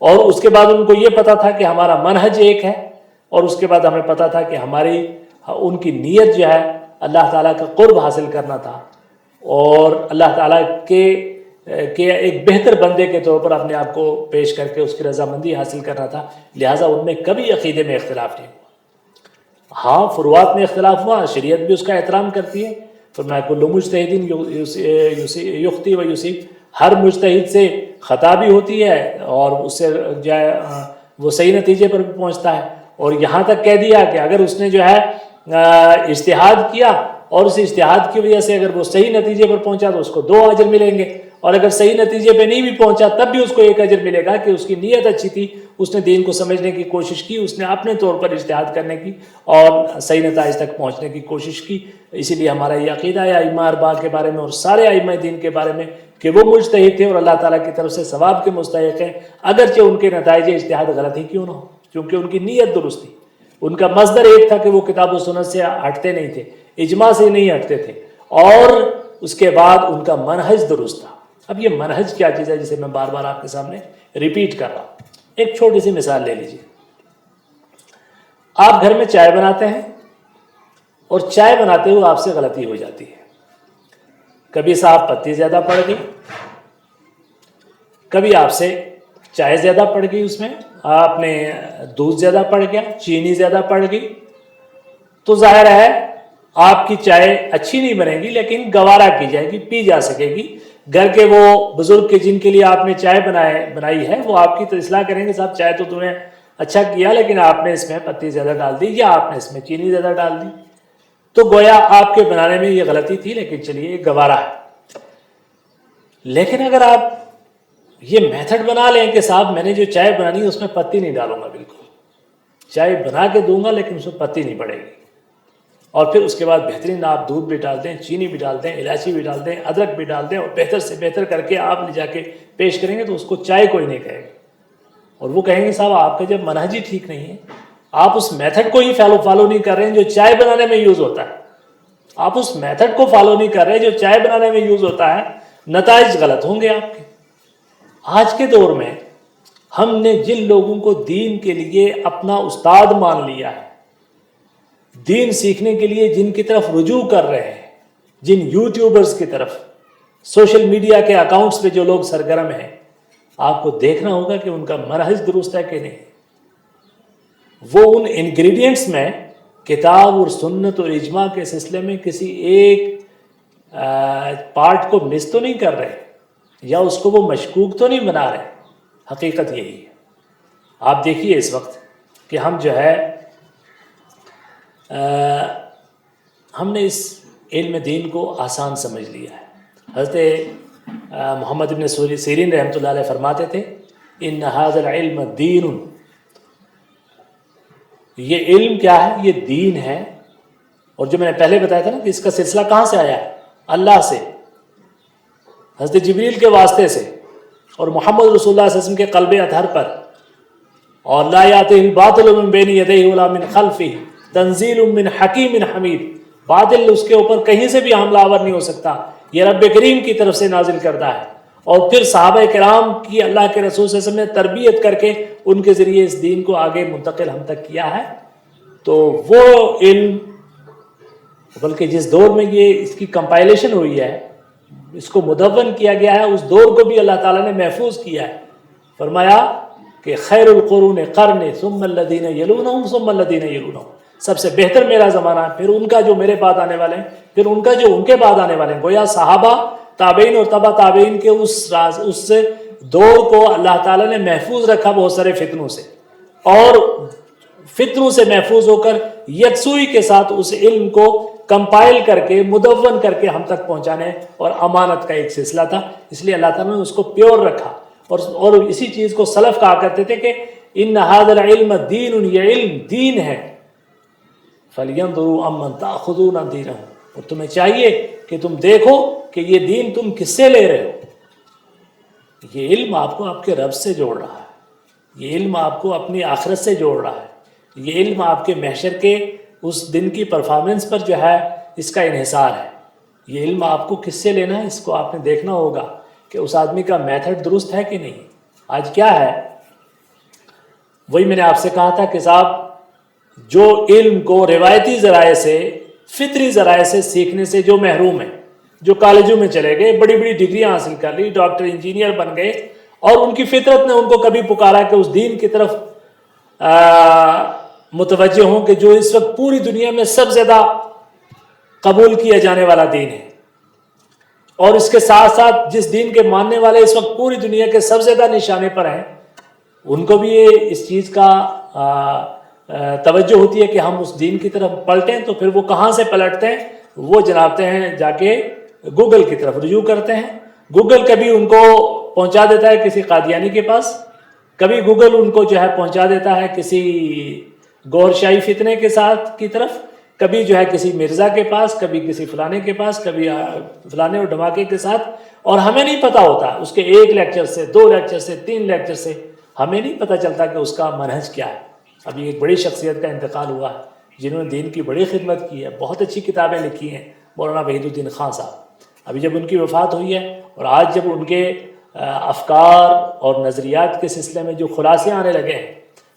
اور اس کے بعد ان کو یہ پتا تھا کہ ہمارا منہج ایک ہے، اور اس کے بعد ہمیں پتا تھا کہ ان کی نیت جو ہے اللہ تعالیٰ کا قرب حاصل کرنا تھا، اور اللہ تعالیٰ کے کہ ایک بہتر بندے کے طور پر اپنے آپ کو پیش کر کے اس کی رضامندی حاصل کرنا تھا، لہٰذا ان میں کبھی عقیدے میں اختلاف نہیں ہوا۔ ہاں فروعات میں اختلاف ہوا، شریعت بھی اس کا احترام کرتی ہے، فرمایا کل مجتہد یخطئ و یصیب، ہر مجتہد سے خطا بھی ہوتی ہے اور اس سے جو ہے وہ صحیح نتیجے پر بھی پہنچتا ہے، اور یہاں تک کہہ دیا کہ اگر اس نے جو ہے اجتہاد کیا اور اس اجتہاد کی وجہ سے اگر وہ صحیح نتیجے پر پہنچا تو اس کو 2 اجر ملیں گے، اور اگر صحیح نتیجے پہ نہیں بھی پہنچا تب بھی اس کو 1 اجر ملے گا کہ اس کی نیت اچھی تھی، اس نے دین کو سمجھنے کی کوشش کی، اس نے اپنے طور پر اجتہاد کرنے کی اور صحیح نتائج تک پہنچنے کی کوشش کی۔ اسی لیے ہمارا یہ عقیدہ ہے ائمہ اربعہ کے بارے میں اور سارے ائمہ دین کے بارے میں کہ وہ مجتہد تھے اور اللہ تعالیٰ کی طرف سے ثواب کے مستحق ہیں، اگرچہ ان کے نتائج اجتہاد غلط ہی کیوں نہ ہو، کیونکہ ان کی نیت درست تھی، ان کا مصدر ایک تھا کہ وہ کتاب و سنت سے ہٹتے نہیں تھے، اجماع سے نہیں ہٹتے تھے، اور اس کے بعد ان کا منہج درست تھا۔ اب یہ منہج کیا چیز ہے جسے میں بار بار آپ کے سامنے ریپیٹ کر رہا ہوں؟ ایک چھوٹی سی مثال لے لیجیے، آپ گھر میں چائے بناتے ہیں اور چائے بناتے ہوئے آپ سے غلطی ہو جاتی ہے، کبھی صاحب پتی زیادہ پڑ گئی، کبھی آپ سے چائے زیادہ پڑ گئی، اس میں آپ نے دودھ زیادہ پڑ گیا، چینی زیادہ پڑ گئی، تو ظاہر ہے آپ کی چائے اچھی نہیں بنے گی لیکن گوارا کی جائے گی، پی جا سکے گی۔ گھر کے وہ بزرگ کے جن کے لیے آپ نے چائے بنائی ہے وہ آپ کی تو اصلاح کریں گے، صاحب چائے تو تمہیں اچھا کیا لیکن آپ نے اس میں پتی زیادہ ڈال دی یا آپ نے اس میں چینی زیادہ ڈال دی، تو گویا آپ کے بنانے میں یہ غلطی تھی لیکن چلیے یہ گوارا ہے۔ لیکن اگر آپ یہ میتھڈ بنا لیں کہ صاحب میں نے جو چائے بنانی ہے اس میں پتی نہیں ڈالوں گا، بالکل چائے بنا کے دوں گا لیکن اس میں پتی نہیں پڑے گی، اور پھر اس کے بعد بہترین آپ دودھ بھی ڈال دیں، چینی بھی ڈال دیں، الائچی بھی ڈال دیں، ادرک بھی ڈال دیں، اور بہتر سے بہتر کر کے آپ لے جا کے پیش کریں گے تو اس کو چائے کوئی نہیں کہے گا، اور وہ کہیں گے صاحب آپ کا جب منہج ہی ٹھیک نہیں ہے، آپ اس میتھڈ کو ہی فالو نہیں کر رہے ہیں جو چائے بنانے میں یوز ہوتا ہے، آپ اس میتھڈ کو فالو نہیں کر رہے جو چائے بنانے میں یوز ہوتا ہے، نتائج غلط ہوں گے آپ کے۔ آج کے دور میں ہم نے جن لوگوں کو دین کے لیے اپنا استاد مان لیا ہے، دین سیکھنے کے لیے جن کی طرف رجوع کر رہے ہیں، جن یوٹیوبرز کی طرف، سوشل میڈیا کے اکاؤنٹس پہ جو لوگ سرگرم ہیں، آپ کو دیکھنا ہوگا کہ ان کا منہج درست ہے کہ نہیں۔ وہ ان انگریڈینٹس میں کتاب اور سنت اور اجماع کے سلسلے میں کسی ایک پارٹ کو مس تو نہیں کر رہے، یا اس کو وہ مشکوک تو نہیں بنا رہے۔ حقیقت یہی ہے۔ آپ دیکھیے اس وقت کہ ہم جو ہے ہم نے اس علم دین کو آسان سمجھ لیا ہے۔ حضرت محمد بن سیرین رحمۃ اللہ علیہ فرماتے تھے ان ھذا العلم دین، یہ علم کیا ہے؟ یہ دین ہے۔ اور جو میں نے پہلے بتایا تھا نا کہ اس کا سلسلہ کہاں سے آیا ہے؟ اللہ سے، حضرت جبریل کے واسطے سے، اور محمد رسول اللہ صلی اللہ علیہ وسلم کے قلب اطہر پر، اور لا یاتیہ الباطل من بین یدیہ ولا من خلفہ تنزیل من حکیم حمید، باطل اس کے اوپر کہیں سے بھی حملہ آور نہیں ہو سکتا، یہ رب کریم کی طرف سے نازل کردہ ہے۔ اور پھر صحابہ کرام کی اللہ کے رسول صلی اللہ علیہ وسلم نے تربیت کر کے ان کے ذریعے اس دین کو آگے منتقل ہم تک کیا ہے۔ تو وہ علم، بلکہ جس دور میں یہ اس کی کمپائلیشن ہوئی ہے، اس کو مدون کیا گیا ہے، اس دور کو بھی اللہ تعالیٰ نے محفوظ کیا ہے۔ فرمایا کہ خیر القرون قرنی ثم الذین یلونہم ثم الذین یلونہم، سب سے بہتر میرا زمانہ ہے، پھر ان کا جو میرے بعد آنے والے ہیں، پھر ان کا جو ان کے بعد آنے والے ہیں۔ گویا صحابہ، تابعین اور تبع تابعین کے اس دور کو اللہ تعالیٰ نے محفوظ رکھا بہت سارے فتنوں سے، اور فتنوں سے محفوظ ہو کر یکسوئی کے ساتھ اس علم کو کمپائل کر کے، مدون کر کے ہم تک پہنچانے اور امانت کا ایک سلسلہ تھا۔ اس لیے اللہ تعالیٰ نے اس کو پیور رکھا، اور اسی چیز کو سلف کہا کرتے تھے کہ ان ھذا العلم دین، یہ علم دین ہے۔ فَلْيَنْظُرُوا عَمَّنْ تَأْخُذُونَ دِينَهُ، اور تمہیں چاہیے کہ تم دیکھو کہ یہ دین تم کس سے لے رہے ہو۔ یہ علم آپ کو آپ کے رب سے جوڑ رہا ہے، یہ علم آپ کو اپنی آخرت سے جوڑ رہا ہے، یہ علم آپ کے محشر کے اس دن کی پرفارمنس پر جو ہے اس کا انحصار ہے۔ یہ علم آپ کو کس سے لینا ہے، اس کو آپ نے دیکھنا ہوگا کہ اس آدمی کا میتھڈ درست ہے کہ نہیں۔ آج کیا ہے، وہی میں نے آپ سے کہا تھا کہ صاحب جو علم کو روایتی ذرائع سے، فطری ذرائع سے سیکھنے سے جو محروم ہے، جو کالجوں میں چلے گئے, بڑی بڑی ڈگریاں حاصل کر لی, ڈاکٹر انجینئر بن گئے, اور ان کی فطرت نے ان کو کبھی پکارا کہ اس دین کی طرف متوجہ ہوں کہ جو اس وقت پوری دنیا میں سب زیادہ قبول کیا جانے والا دین ہے, اور اس کے ساتھ ساتھ جس دین کے ماننے والے اس وقت پوری دنیا کے سب زیادہ نشانے پر ہیں, ان کو بھی یہ اس چیز کا توجہ ہوتی ہے کہ ہم اس دین کی طرف پلٹیں. تو پھر وہ کہاں سے پلٹتے ہیں؟ وہ جنابتے ہیں جا کے گوگل کی طرف رجوع کرتے ہیں. گوگل کبھی ان کو پہنچا دیتا ہے کسی قادیانی کے پاس, کبھی گوگل ان کو جو ہے پہنچا دیتا ہے کسی گور شاہی فتنے کے ساتھ کی طرف, کبھی جو ہے کسی مرزا کے پاس, کبھی کسی فلانے کے پاس, کبھی فلانے اور دھماکے کے ساتھ, اور ہمیں نہیں پتا ہوتا اس کے 1 لیکچر سے 2 لیکچر سے 3 لیکچر سے ہمیں نہیں پتا چلتا کہ اس کا منہج کیا ہے. ابھی ایک بڑی شخصیت کا انتقال ہوا ہے جنہوں نے دین کی بڑی خدمت کی ہے, بہت اچھی کتابیں لکھی ہیں, مولانا وحید الدین خان صاحب. ابھی جب ان کی وفات ہوئی ہے اور آج جب ان کے افکار اور نظریات کے سلسلے میں جو خلاصے آنے لگے ہیں,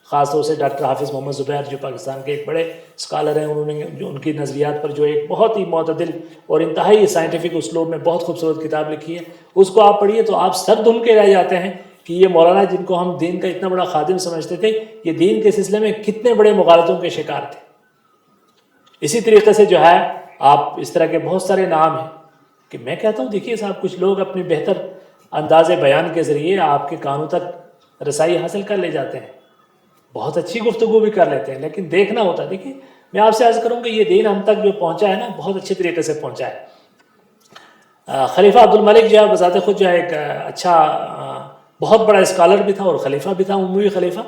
خاص طور سے ڈاکٹر حافظ محمد زبیر جو پاکستان کے ایک بڑے اسکالر ہیں, انہوں نے جو ان کی نظریات پر جو ایک بہت ہی معتدل اور انتہائی سائنٹیفک اسلوب میں بہت خوبصورت کتاب لکھی ہے, اس کو آپ پڑھیے تو آپ سر دھن کے رہ جاتے ہیں کہ یہ مولانا جن کو ہم دین کا اتنا بڑا خادم سمجھتے تھے, یہ دین کے سلسلے میں کتنے بڑے مغالطوں کے شکار تھے. اسی طریقے سے جو ہے آپ اس طرح کے بہت سارے نام ہیں کہ میں کہتا ہوں دیکھیے صاحب, کچھ لوگ اپنی بہتر انداز بیان کے ذریعے آپ کے کانوں تک رسائی حاصل کر لے جاتے ہیں, بہت اچھی گفتگو بھی کر لیتے ہیں, لیکن دیکھنا ہوتا ہے. دیکھیے میں آپ سے عرض کروں کہ یہ دین ہم تک جو پہنچا ہے نا, بہت اچھے طریقے سے پہنچا ہے. خلیفہ عبد الملک جو ہے بذات خود جو ہے ایک اچھا بہت بڑا اسکالر بھی تھا اور خلیفہ بھی تھا, اموی خلیفہ.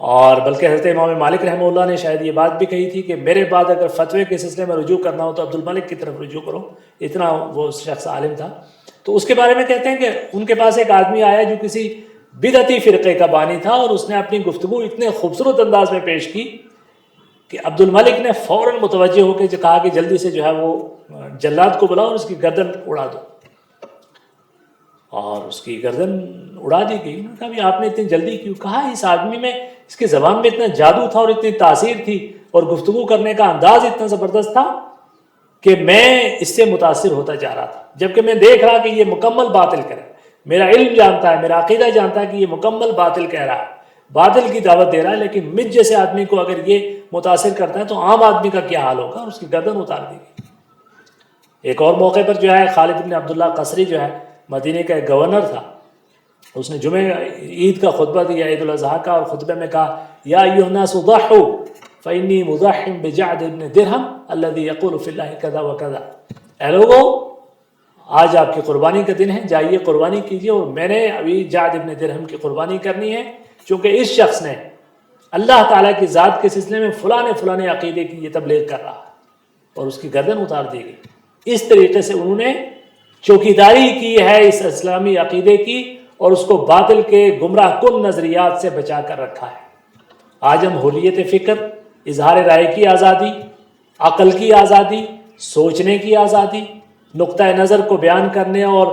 اور بلکہ حضرت امام مالک رحمہ اللہ نے شاید یہ بات بھی کہی تھی کہ میرے بعد اگر فتوے کے سلسلے میں رجوع کرنا ہو تو عبد الملک کی طرف رجوع کرو, اتنا وہ شخص عالم تھا. تو اس کے بارے میں کہتے ہیں کہ ان کے پاس ایک آدمی آیا جو کسی بدعتی فرقے کا بانی تھا, اور اس نے اپنی گفتگو اتنے خوبصورت انداز میں پیش کی کہ عبد الملک نے فوراً متوجہ ہو کے کہا کہ جلدی سے جو ہے وہ جلاد کو بلاؤ اور اس کی گردن اڑا دو. اور اس کی گردن اڑا دی گئی. انہوں نے کہا بھی آپ نے اتنی جلدی کیوں؟ کہا اس آدمی میں, اس کی زبان میں اتنا جادو تھا اور اتنی تاثیر تھی اور گفتگو کرنے کا انداز اتنا زبردست تھا کہ میں اس سے متاثر ہوتا جا رہا تھا, جبکہ میں دیکھ رہا کہ یہ مکمل باطل کرے. میرا علم جانتا ہے, میرا عقیدہ جانتا ہے کہ یہ مکمل باطل کہہ رہا ہے, باطل کی دعوت دے رہا ہے, لیکن مجھ جیسے آدمی کو اگر یہ متاثر کرتا ہے تو عام آدمی کا کیا حال ہوگا, اور اس کی گردن اتار دی گئی. ایک اور موقع پر جو ہے خالد بن عبداللہ قصری جو ہے مدینہ کا ایک گورنر تھا, اس نے جمعہ عید کا خطبہ دیا, عید الاضحیٰ کا, اور خطبے میں کہا یا ایھا الناس ضحوا فانی مضح بجعد بن درہم الذی یقول فی اللہ کذا وکذا. اے لوگو, آج آپ کی قربانی کا دن ہے, جائیے قربانی کیجیے, اور میں نے ابھی جعد ابن درہم کی قربانی کرنی ہے, چونکہ اس شخص نے اللہ تعالیٰ کی ذات کے سلسلے میں فلانے عقیدے کی یہ تبلیغ کر رہا ہے, اور اس کی گردن اتار دی گئی. اس طریقے سے انہوں نے چوکیداری کی ہے اس اسلامی عقیدے کی, اور اس کو باطل کے گمراہ کن نظریات سے بچا کر رکھا ہے. آج ہم حریت فکر, اظہار رائے کی آزادی, عقل کی آزادی, سوچنے کی آزادی, نقطہ نظر کو بیان کرنے اور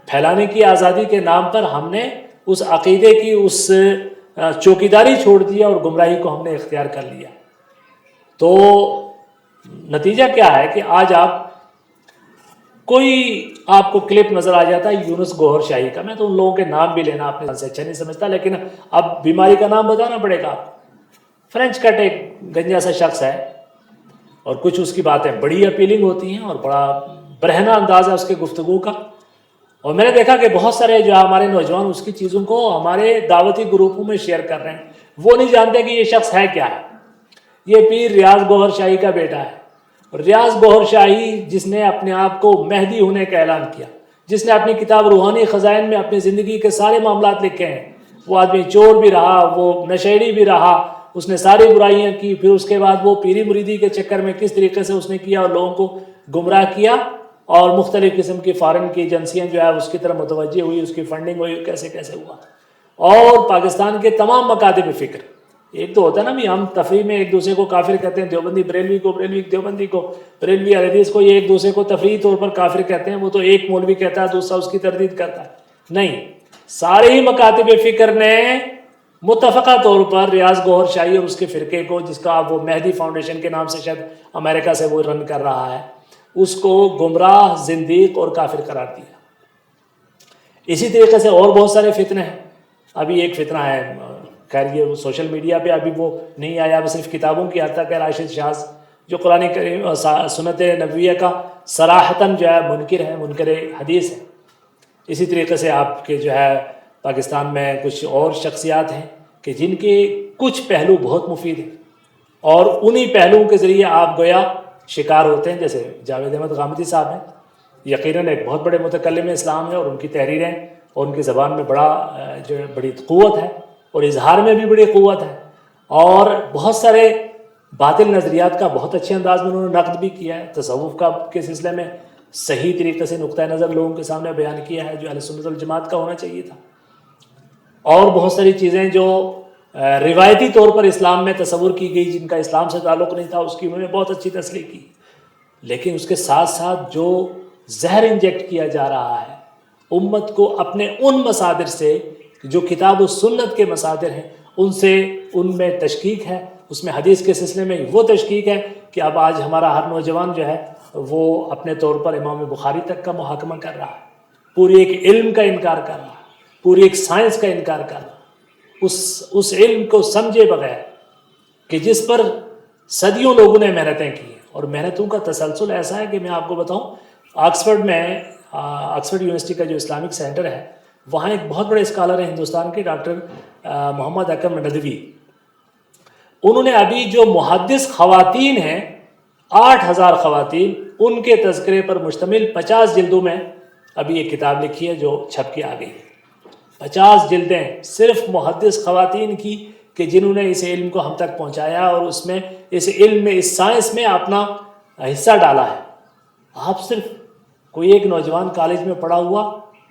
پھیلانے کی آزادی کے نام پر ہم نے اس عقیدے کی اس چوکیداری چھوڑ دیا اور گمراہی کو ہم نے اختیار کر لیا. تو نتیجہ کیا ہے کہ آج آپ کو کلپ نظر آ جاتا ہے یونس گوہر شاہی کا. میں تو ان لوگوں کے نام بھی لینا اپنے سے اچھا نہیں سمجھتا, لیکن اب بیماری کا نام بتانا پڑے گا. فرینچ کٹ ایک گنجا سا شخص ہے, اور کچھ اس کی باتیں بڑی اپیلنگ ہوتی ہیں اور بڑا برہنہ انداز ہے اس کے گفتگو کا. اور میں نے دیکھا کہ بہت سارے جو ہمارے نوجوان اس کی چیزوں کو ہمارے دعوتی گروپوں میں شیئر کر رہے ہیں. وہ نہیں جانتے کہ یہ شخص ہے کیا ہے. یہ پیر ریاض گوہر شاہی کا بیٹا ہے. ریاض گوہر شاہی جس نے اپنے آپ کو مہدی ہونے کا اعلان کیا, جس نے اپنی کتاب روحانی خزائن میں اپنی زندگی کے سارے معاملات لکھے ہیں. وہ آدمی چور بھی رہا, وہ نشیڑی بھی رہا, اس نے ساری برائیاں کی, پھر اس کے بعد وہ پیری مریدی کے چکر میں کس طریقے سے اس نے کیا اور لوگوں کو گمراہ کیا, اور مختلف قسم کی فارن کی ایجنسیاں جو ہے اس کی طرف متوجہ ہوئی, اس کی فنڈنگ ہوئی, کیسے کیسے ہوا. اور پاکستان کے تمام مکاتب فکر, ایک تو ہوتا ہے نا بھی ہم تفریح میں ایک دوسرے کو کافر کہتے ہیں, دیوبندی بریلوی کو, بریلوی دیوبندی کو, بریلوی اہل حدیث کو, یہ ایک دوسرے کو تفریحی طور پر کافر کہتے ہیں. وہ تو ایک مولوی کہتا ہے, دوسرا اس کی تردید کرتا ہے. نہیں, سارے ہی مکاتب فکر نے متفقہ طور پر ریاض گوہر شاہی اور اس کے فرقے کو, جس کا وہ مہدی فاؤنڈیشن کے نام سے شاید امریکہ سے وہ رن کر رہا ہے, اس کو گمراہ، زندیق اور کافر قرار دیا۔ اسی طریقے سے اور بہت سارے فتنے ہیں۔ ابھی ایک فتنہ ہے، خیر یہ سوشل میڈیا پہ ابھی وہ نہیں آیا، صرف کتابوں کی حد تک ہے، راشد شاذ جو قرآن کریم سنت نبویہ کا صراحتاً جو ہے منکر ہے، منکر حدیث ہے۔ اسی طریقے سے آپ کے جو ہے پاکستان میں کچھ اور شخصیات ہیں کہ جن کے کچھ پہلو بہت مفید ہیں، اور انہی پہلوؤں کے ذریعے آپ گویا شکار ہوتے ہیں، جیسے جاوید احمد غامدی صاحب ہیں، یقیناً ایک بہت بڑے متکلم اسلام ہے، اور ان کی تحریریں اور ان کی زبان میں بڑی قوت ہے، اور اظہار میں بھی بڑی قوت ہے، اور بہت سارے باطل نظریات کا بہت اچھے انداز میں انہوں نے نقد بھی کیا ہے، تصوف کا کے سلسلے میں صحیح طریقے سے نقطہ نظر لوگوں کے سامنے بیان کیا ہے جو اہل سنت والجماعت کا ہونا چاہیے تھا، اور بہت ساری چیزیں جو روایتی طور پر اسلام میں تصور کی گئی جن کا اسلام سے تعلق نہیں تھا، اس کی انہوں نے بہت اچھی تصریح کی۔ لیکن اس کے ساتھ ساتھ جو زہر انجیکٹ کیا جا رہا ہے امت کو اپنے ان مصادر سے جو کتاب و سنت کے مصادر ہیں ان سے، ان میں تشکیک ہے، اس میں حدیث کے سلسلے میں وہ تشکیک ہے کہ اب آج ہمارا ہر نوجوان جو ہے وہ اپنے طور پر امام بخاری تک کا محاکمہ کر رہا ہے، پوری ایک علم کا انکار کر رہا ہے، پوری ایک سائنس کا انکار کر رہا ہے، اس علم کو سمجھے بغیر کہ جس پر صدیوں لوگوں نے محنتیں کی ہیں، اور محنتوں کا تسلسل ایسا ہے کہ میں آپ کو بتاؤں، آکسفورڈ میں آکسفورڈ یونیورسٹی کا جو اسلامک سینٹر ہے وہاں ایک بہت بڑے اسکالر ہیں ہندوستان کے، ڈاکٹر محمد اکرم ندوی، انہوں نے ابھی جو محدث خواتین ہیں 8,000 خواتین، ان کے تذکرے پر مشتمل 50 جلدوں میں ابھی ایک کتاب لکھی ہے جو چھپ کے آ گئی، 50 جلدیں صرف محدث خواتین کی کہ جنہوں نے اس علم کو ہم تک پہنچایا اور اس میں، اس علم میں، اس سائنس میں اپنا حصہ ڈالا ہے۔ آپ صرف کوئی ایک نوجوان کالج میں پڑھا ہوا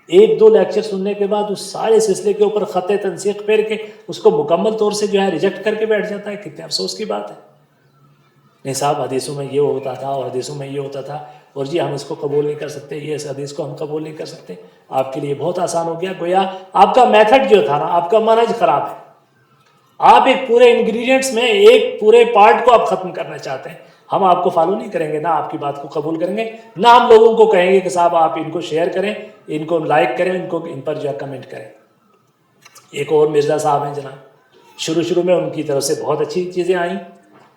1-2 لیکچر سننے کے بعد اس سارے سلسلے کے اوپر خط تنسیق پھیر کے اس کو مکمل طور سے جو ہے ریجیکٹ کر کے بیٹھ جاتا ہے، کتنے افسوس کی بات ہے۔ نہیں صاحب حدیثوں میں یہ ہوتا تھا اور حدیثوں میں یہ ہوتا تھا، اور جی ہم اس کو قبول نہیں کر سکتے، یہ اس حدیث کو ہم قبول نہیں کر سکتے۔ آپ کے لیے بہت آسان ہو گیا، گویا آپ کا میتھڈ جو تھا نا، آپ کا منہج خراب ہے، آپ ایک پورے انگریڈینٹس میں ایک پورے پارٹ کو آپ ختم کرنا چاہتے ہیں۔ ہم آپ کو فالو نہیں کریں گے، نہ آپ کی بات کو قبول کریں گے، نہ ہم لوگوں کو کہیں گے کہ صاحب آپ ان کو شیئر کریں، ان کو لائک کریں، ان پر جو ہے کمنٹ کریں۔ ایک اور مرزا صاحب ہیں جناب، شروع میں ان کی طرف سے بہت اچھی چیزیں آئیں،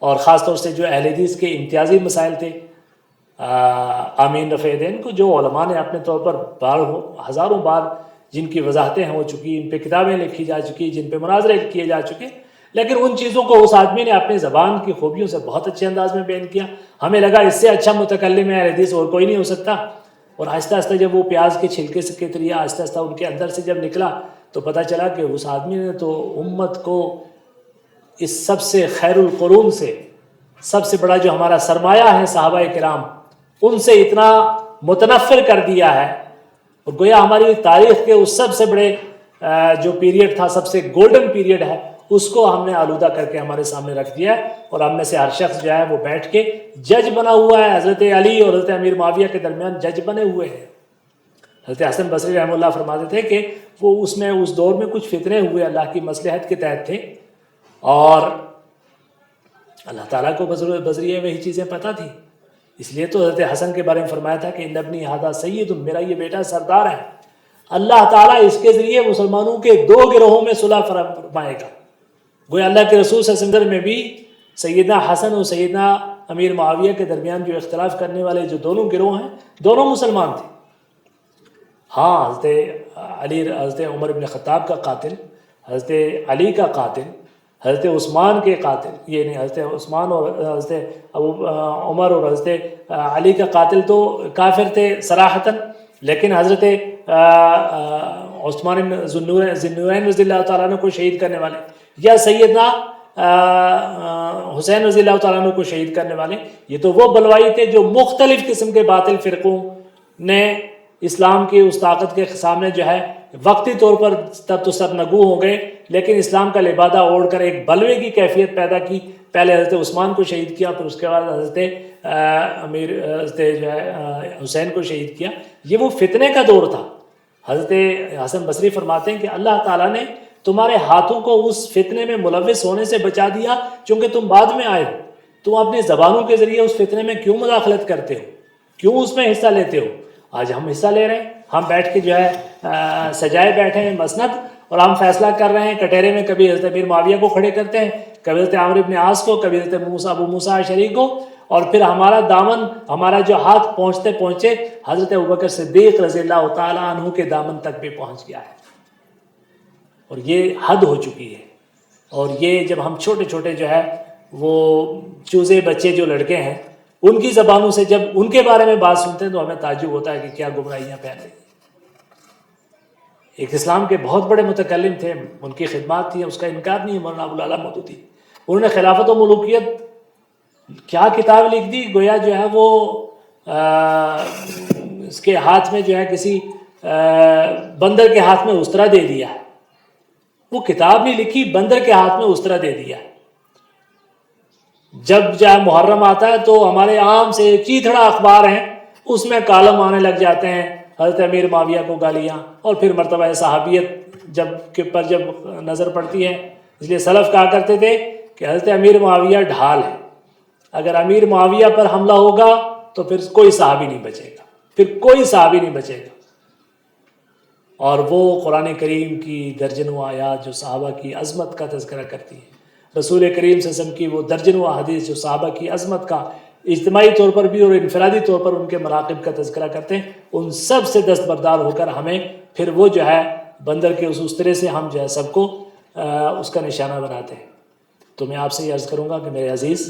اور خاص طور سے جو اہل حدیث کے امتیازی مسائل تھے، آمین رفع دین کو جو علماء نے اپنے طور پر ہزاروں بار جن کی وضاحتیں ہو چکی، ان پہ کتابیں لکھی جا چکی، جن پہ مناظرے کیے جا چکے، لیکن ان چیزوں کو اس آدمی نے اپنی زبان کی خوبیوں سے بہت اچھے انداز میں بیان کیا۔ ہمیں لگا اس سے اچھا متکلم ہے اہل حدیث اور کوئی نہیں ہو سکتا، اور آہستہ آہستہ جب وہ پیاز کے چھلکے کے ذریعے آہستہ آہستہ ان کے اندر سے جب نکلا تو پتہ چلا کہ اس آدمی نے تو امت کو اس سب سے خیر القرون سے، سب سے بڑا جو ہمارا سرمایہ ہے صحابہ کرام، ان سے اتنا متنفر کر دیا ہے، اور گویا ہماری تاریخ کے اس سب سے بڑے جو پیریڈ تھا، سب سے گولڈن پیریڈ ہے، اس کو ہم نے آلودہ کر کے ہمارے سامنے رکھ دیا ہے، اور ہم میں سے ہر شخص جو ہے وہ بیٹھ کے جج بنا ہوا ہے، حضرت علی اور حضرت امیر معاویہ کے درمیان جج بنے ہوئے ہیں۔ حضرت حسن بصری رحمہ اللہ فرماتے تھے کہ وہ اس دور میں کچھ فتنے ہوئے اللہ کی مصلحت کے تحت تھے، اور اللہ تعالیٰ کو بذریعہ وہی چیزیں پتہ تھی، اس لیے تو حضرت حسن کے بارے میں فرمایا تھا کہ ان ابنی ھذا سید، میرا یہ بیٹا سردار ہے، اللہ تعالیٰ اس کے ذریعے مسلمانوں کے 2 گروہوں میں صلح فرمائے گا۔ گویا اللہ کے رسول صلی اللہ علیہ وسلم میں بھی سیدنا حسن اور سیدنا امیر معاویہ کے درمیان جو اختلاف کرنے والے جو دونوں گروہ ہیں، دونوں مسلمان تھے۔ ہاں حضرت علی، حضرت عمر بن خطاب کا قاتل، حضرت علی کا قاتل، حضرت عثمان کے قاتل، یہ نہیں، حضرت عثمان اور حضرت عمر اور حضرت علی کا قاتل تو کافر تھے صراحتاً، لیکن حضرت عثمان بن ذوالنورین رضی اللہ تعالیٰ عنہ کو شہید کرنے والے، یا سیدنا حسین رضی اللہ تعالیٰ عنہ کو شہید کرنے والے، یہ تو وہ بلوائی تھے جو مختلف قسم کے باطل فرقوں نے اسلام کی اس طاقت کے سامنے جو ہے وقتی طور پر تب تو سرنگو ہو گئے، لیکن اسلام کا لبادہ اوڑھ کر ایک بلوے کی کیفیت پیدا کی۔ پہلے حضرت عثمان کو شہید کیا، پھر اس کے بعد حضرت جو ہے حسین کو شہید کیا۔ یہ وہ فتنے کا دور تھا۔ حضرت حسن بصری فرماتے ہیں کہ اللہ تعالیٰ نے تمہارے ہاتھوں کو اس فتنے میں ملوث ہونے سے بچا دیا، چونکہ تم بعد میں آئے ہو، تم اپنی زبانوں کے ذریعے اس فتنے میں کیوں مداخلت کرتے ہو؟ کیوں اس میں حصہ لیتے ہو؟ آج ہم حصہ لے رہے ہیں، ہم بیٹھ کے جو ہے سجائے بیٹھے ہیں مسند، اور ہم فیصلہ کر رہے ہیں کٹہرے میں، کبھی حضرت امیر معاویہ کو کھڑے کرتے ہیں، کبھی حضرت عمرو بن عاص کو، کبھی حضرت ابو موسیٰ اشعری کو، اور پھر ہمارا دامن، ہمارا جو ہاتھ پہنچتے پہنچے حضرت ابوبکر صدیق رضی اللہ تعالیٰ عنہ کے دامن تک بھی پہنچ گیا ہے، اور یہ حد ہو چکی ہے۔ اور یہ جب ہم چھوٹے چھوٹے جو ہے وہ چوزے بچے جو لڑکے ہیں، ان کی زبانوں سے جب ان کے بارے میں بات سنتے ہیں تو ہمیں تعجب ہوتا ہے کہ کیا گمراہیاں پھیل رہی ہیں۔ ایک اسلام کے بہت بڑے متکلم تھے، ان کی خدمات تھیں، اس کا انکار نہیں ہے، مولانا ابوالعلا مودودی، انہوں نے خلافت و ملوکیت کیا کتاب لکھ دی، گویا جو ہے وہ اس کے ہاتھ میں جو ہے کسی بندر کے ہاتھ میں استرا دے دیا ہے۔ وہ کتاب نہیں لکھی، بندر کے ہاتھ میں استرا دے دیا ہے۔ جب جہاں محرم آتا ہے تو ہمارے عام سے چیتھڑا اخبار ہیں، اس میں کالم آنے لگ جاتے ہیں حضرت امیر معاویہ کو گالیاں، اور پھر مرتبہ صحابیت جب نظر پڑتی ہے، اس لیے سلف کہا کرتے تھے کہ حضرت امیر معاویہ ڈھال ہے، اگر امیر معاویہ پر حملہ ہوگا تو پھر کوئی صحابی نہیں بچے گا، پھر کوئی صحابی نہیں بچے گا۔ اور وہ قرآن کریم کی درجنوں آیات جو صحابہ کی عظمت کا تذکرہ کرتی ہیں، رسول کریم صلی اللہ علیہ وسلم کی وہ درجنوں حدیث جو صحابہ کی عظمت کا اجتماعی طور پر بھی اور انفرادی طور پر ان کے مناقب کا تذکرہ کرتے ہیں، ان سب سے دستبردار ہو کر ہمیں پھر وہ جو ہے بندر کے اس طرح سے ہم جو ہے سب کو اس کا نشانہ بناتے ہیں۔ تو میں آپ سے یہ عرض کروں گا کہ میرے عزیز،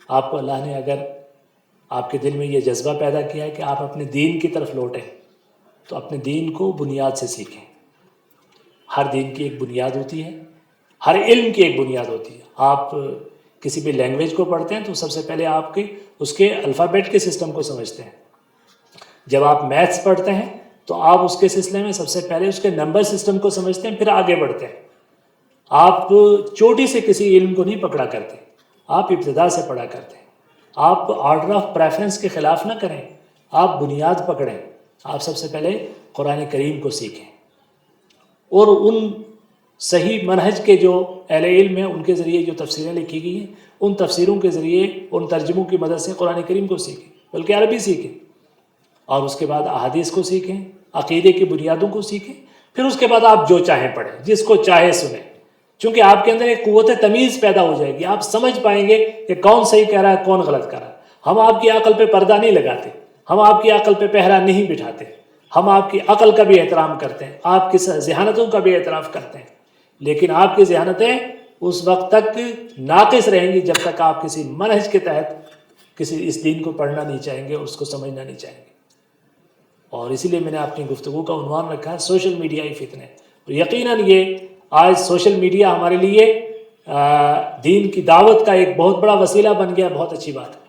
آپ کو اللہ نے اگر آپ کے دل میں یہ جذبہ پیدا کیا ہے کہ آپ اپنے دین کی طرف لوٹیں، تو اپنے دین کو بنیاد سے سیکھیں۔ ہر دین کی ایک بنیاد ہوتی ہے، ہر علم کی ایک بنیاد ہوتی ہے۔ آپ کسی بھی لینگویج کو پڑھتے ہیں تو سب سے پہلے آپ اس کے الفابیٹ کے سسٹم کو سمجھتے ہیں۔ جب آپ میتھس پڑھتے ہیں تو آپ اس کے سلسلے میں سب سے پہلے اس کے نمبر سسٹم کو سمجھتے ہیں، پھر آگے بڑھتے ہیں۔ آپ چوٹی سے کسی علم کو نہیں پکڑا کرتے، آپ ابتدا سے پڑھا کرتے ہیں۔ آپ آرڈر آف پریفرنس کے خلاف نہ کریں، آپ بنیاد پکڑیں۔ آپ سب سے پہلے قرآن کریم کو سیکھیں، اور ان صحیح منہج کے جو اہل علم ہیں ان کے ذریعے جو تفسیریں لکھی گئی ہیں، ان تفسیروں کے ذریعے، ان ترجموں کی مدد سے قرآن کریم کو سیکھیں، بلکہ عربی سیکھیں، اور اس کے بعد احادیث کو سیکھیں، عقیدے کی بنیادوں کو سیکھیں، پھر اس کے بعد آپ جو چاہیں پڑھیں، جس کو چاہے سنیں، چونکہ آپ کے اندر ایک قوت تمیز پیدا ہو جائے گی، آپ سمجھ پائیں گے کہ کون صحیح کہہ رہا ہے، کون غلط کہہ رہا ہے۔ ہم آپ کی عقل پہ پردہ نہیں لگاتے، ہم آپ کی عقل پہ پہرا نہیں بٹھاتے، ہم آپ کی عقل کا بھی احترام کرتے ہیں، آپ کی ذہانتوں کا بھی اعتراف کرتے ہیں، لیکن آپ کی ذہانتیں اس وقت تک ناقص رہیں گی جب تک آپ کسی منہج کے تحت کسی اس دین کو پڑھنا نہیں چاہیں گے، اس کو سمجھنا نہیں چاہیں گے۔ اور اسی لیے میں نے اپنی گفتگو کا عنوان رکھا ہے سوشل میڈیا فتنے۔ یقیناً یہ آج سوشل میڈیا ہمارے لیے دین کی دعوت کا ایک بہت بڑا وسیلہ بن گیا، بہت اچھی بات ہے۔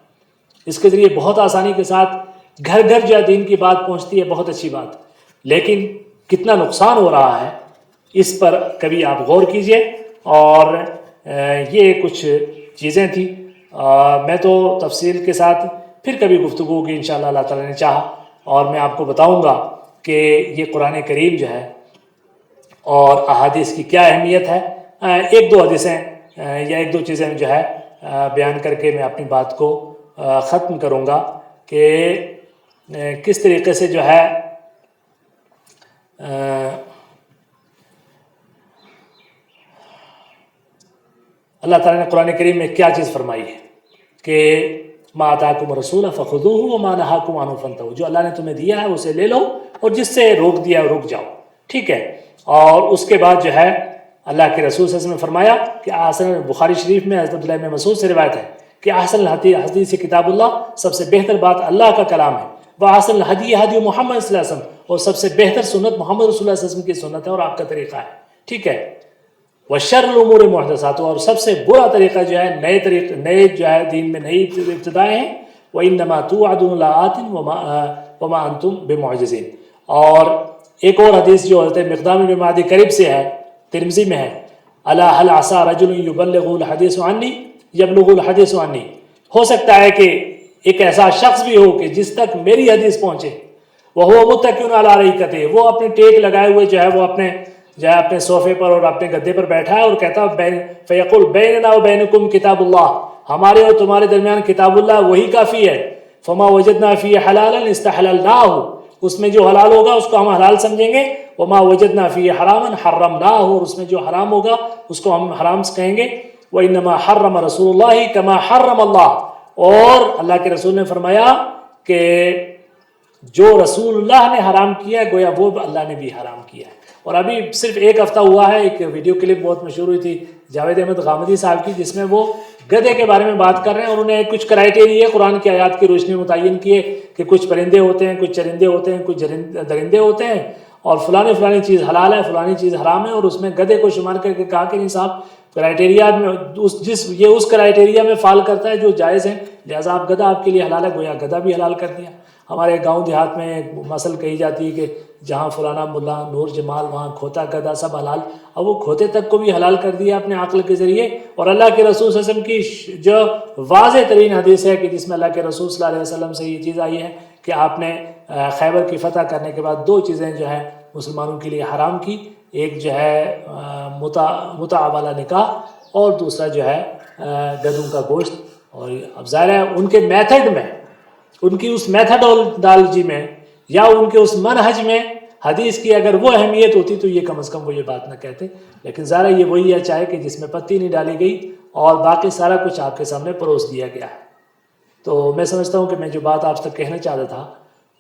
اس کے ذریعے بہت آسانی کے ساتھ گھر گھر جو ہے دین کی بات پہنچتی ہے، بہت اچھی بات، لیکن کتنا نقصان ہو رہا ہے اس پر کبھی آپ غور کیجئے۔ اور یہ کچھ چیزیں تھیں، میں تو تفصیل کے ساتھ پھر کبھی گفتگو کی انشاءاللہ اللہ تعالیٰ نے چاہا، اور میں آپ کو بتاؤں گا کہ یہ قرآن کریم جو ہے اور احادیث کی کیا اہمیت ہے۔ ایک دو حدیثیں یا ایک دو چیزیں جو ہے بیان کر کے میں اپنی بات کو ختم کروں گا کہ کس طریقے سے جو ہے اللہ تعالیٰ نے قرآن کریم میں کیا چیز فرمائی ہے کہ ما آتاکم الرسول فخذوہ وما نہاکم عنہ فانتہوا، جو اللہ نے تمہیں دیا ہے اسے لے لو، اور جس سے روک دیا ہے رک جاؤ، ٹھیک ہے۔ اور اس کے بعد جو ہے اللہ کے رسول صلی اللہ علیہ وسلم نے فرمایا کہ احسن، بخاری شریف میں حضرت عبداللہ بن مسعود سے روایت ہے کہ احسن الحدیث کتاب اللہ، سب سے بہتر بات اللہ کا کلام ہے، واحسن الہدی ہدی محمد صلی اللہ علیہ وسلم، اور سب سے بہتر سنت محمد رسول اللہ صلی اللہ علیہ وسلم کی سنت ہے اور آپ کا طریقہ ہے، ٹھیک ہے۔ وشر الامور محدثات، اور سب سے برا طریقہ جو ہے نئے جو ہے دین میں نئی ابتدائیں ہیں، وَإِنَّمَا تُوعَدُونَ لَآتٍ وَمَا أَنْتُمْ بِمُعْجِزِينَ۔ اور ایک اور حدیث جو حضرت مقدام بن معدی کرب سے ہے، ترمذی میں ہے، الا هل عسى رجل يبلغ الحديث عني يبلغ الحديث عني، ہو سکتا ہے کہ ایک ایسا شخص بھی ہو کہ جس تک میری حدیث پہنچے، وهو متكئ على اريكته، وہ اپنے ٹیک لگائے ہوئے جو ہے وہ اپنے صوفے پر اور اپنے گدے پر بیٹھا ہے، اور کہتا فیقول بیننا وبینکم کتاب اللہ، ہمارے اور تمہارے درمیان کتاب اللہ وہی کافی ہے، فما وجدنا فی حلالا استحللناہ، اس میں جو حلال ہوگا اس کو ہم حلال سمجھیں گے، وما وجدنا فی حراما حرمناہ، اور اس میں جو حرام ہوگا اس کو ہم حرام کہیں گے۔ وانما حرم رسول اللہ کما حرم اللہ، اور اللہ کے رسول نے فرمایا کہ جو رسول اللہ نے حرام کیا ہے گویا وہ اللہ نے بھی حرام کیا ہے۔ اور ابھی صرف ایک ہفتہ ہوا ہے، ایک ویڈیو کلپ بہت مشہور ہوئی تھی جاوید احمد غامدی صاحب کی، جس میں وہ گدھے کے بارے میں بات کر رہے ہیں، اور انہیں کچھ کرائٹیریا قرآن کی آیات کی روشنی متعین کیے کہ کچھ پرندے ہوتے ہیں، کچھ چرندے ہوتے ہیں، کچھ درندے ہوتے ہیں، اور فلانی چیز حلال ہے، فلانی چیز حرام ہے، اور اس میں گدھے کو شمار کر کے کہا کہ نہیں صاحب کرائٹیریا میں یہ اس کرائٹیریا میں فال کرتا ہے جو جائز ہے، لہٰذا آپ گدھا آپ کے لیے حلال ہے، گویا گدھا بھی حلال کر دیا۔ ہمارے گاؤں دیہات میں ایک مثل کہی جاتی ہے کہ جہاں فلانا ملا نور جمال وہاں کھوتا گدھا سب حلال، اب وہ کھوتے تک کو بھی حلال کر دیا اپنے عقل کے ذریعے۔ اور اللہ کے رسول صلی اللہ علیہ وسلم کی جو واضح ترین حدیث ہے کہ جس میں اللہ کے رسول صلی اللہ علیہ وسلم سے یہ چیز آئی ہے کہ آپ نے خیبر کی فتح کرنے کے بعد دو چیزیں جو ہے مسلمانوں کے لیے حرام کی، ایک جو ہے متع والا نکاح، اور دوسرا جو ہے گدھوں کا گوشت۔ اور اب ظاہر ہے ان کے میتھڈ میں، ان کی اس میتھڈالوجی میں، یا ان کے اس منہج میں حدیث کی اگر وہ اہمیت ہوتی تو یہ کم از کم وہ یہ بات نہ کہتے، لیکن ظاہر یہ وہی ہے چائے کہ جس میں پتی نہیں ڈالی گئی اور باقی سارا کچھ آپ کے سامنے پروس دیا گیا ہے۔ تو میں سمجھتا ہوں کہ میں جو بات آپ تک کہنا چاہتا تھا،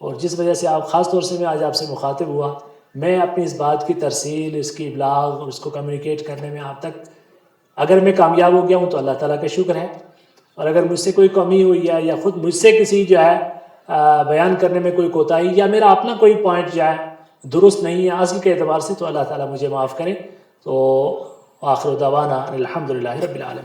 اور جس وجہ سے آپ خاص طور سے میں آج آپ سے مخاطب ہوا، میں اپنی اس بات کی ترسیل، اس کی ابلاغ اور اس کو کمیونیکیٹ کرنے میں آپ تک اگر میں کامیاب ہو گیا ہوں تو اللہ تعالیٰ کا شکر ہے، اور اگر مجھ سے کوئی کمی ہوئی ہے یا خود مجھ سے کسی جو ہے بیان کرنے میں کوئی کوتاہی یا میرا اپنا کوئی پوائنٹ جو ہے درست نہیں ہے اصل کے اعتبار سے، تو اللہ تعالیٰ مجھے معاف کرے۔ تو آخر دعوانا الحمدللہ رب العالمین۔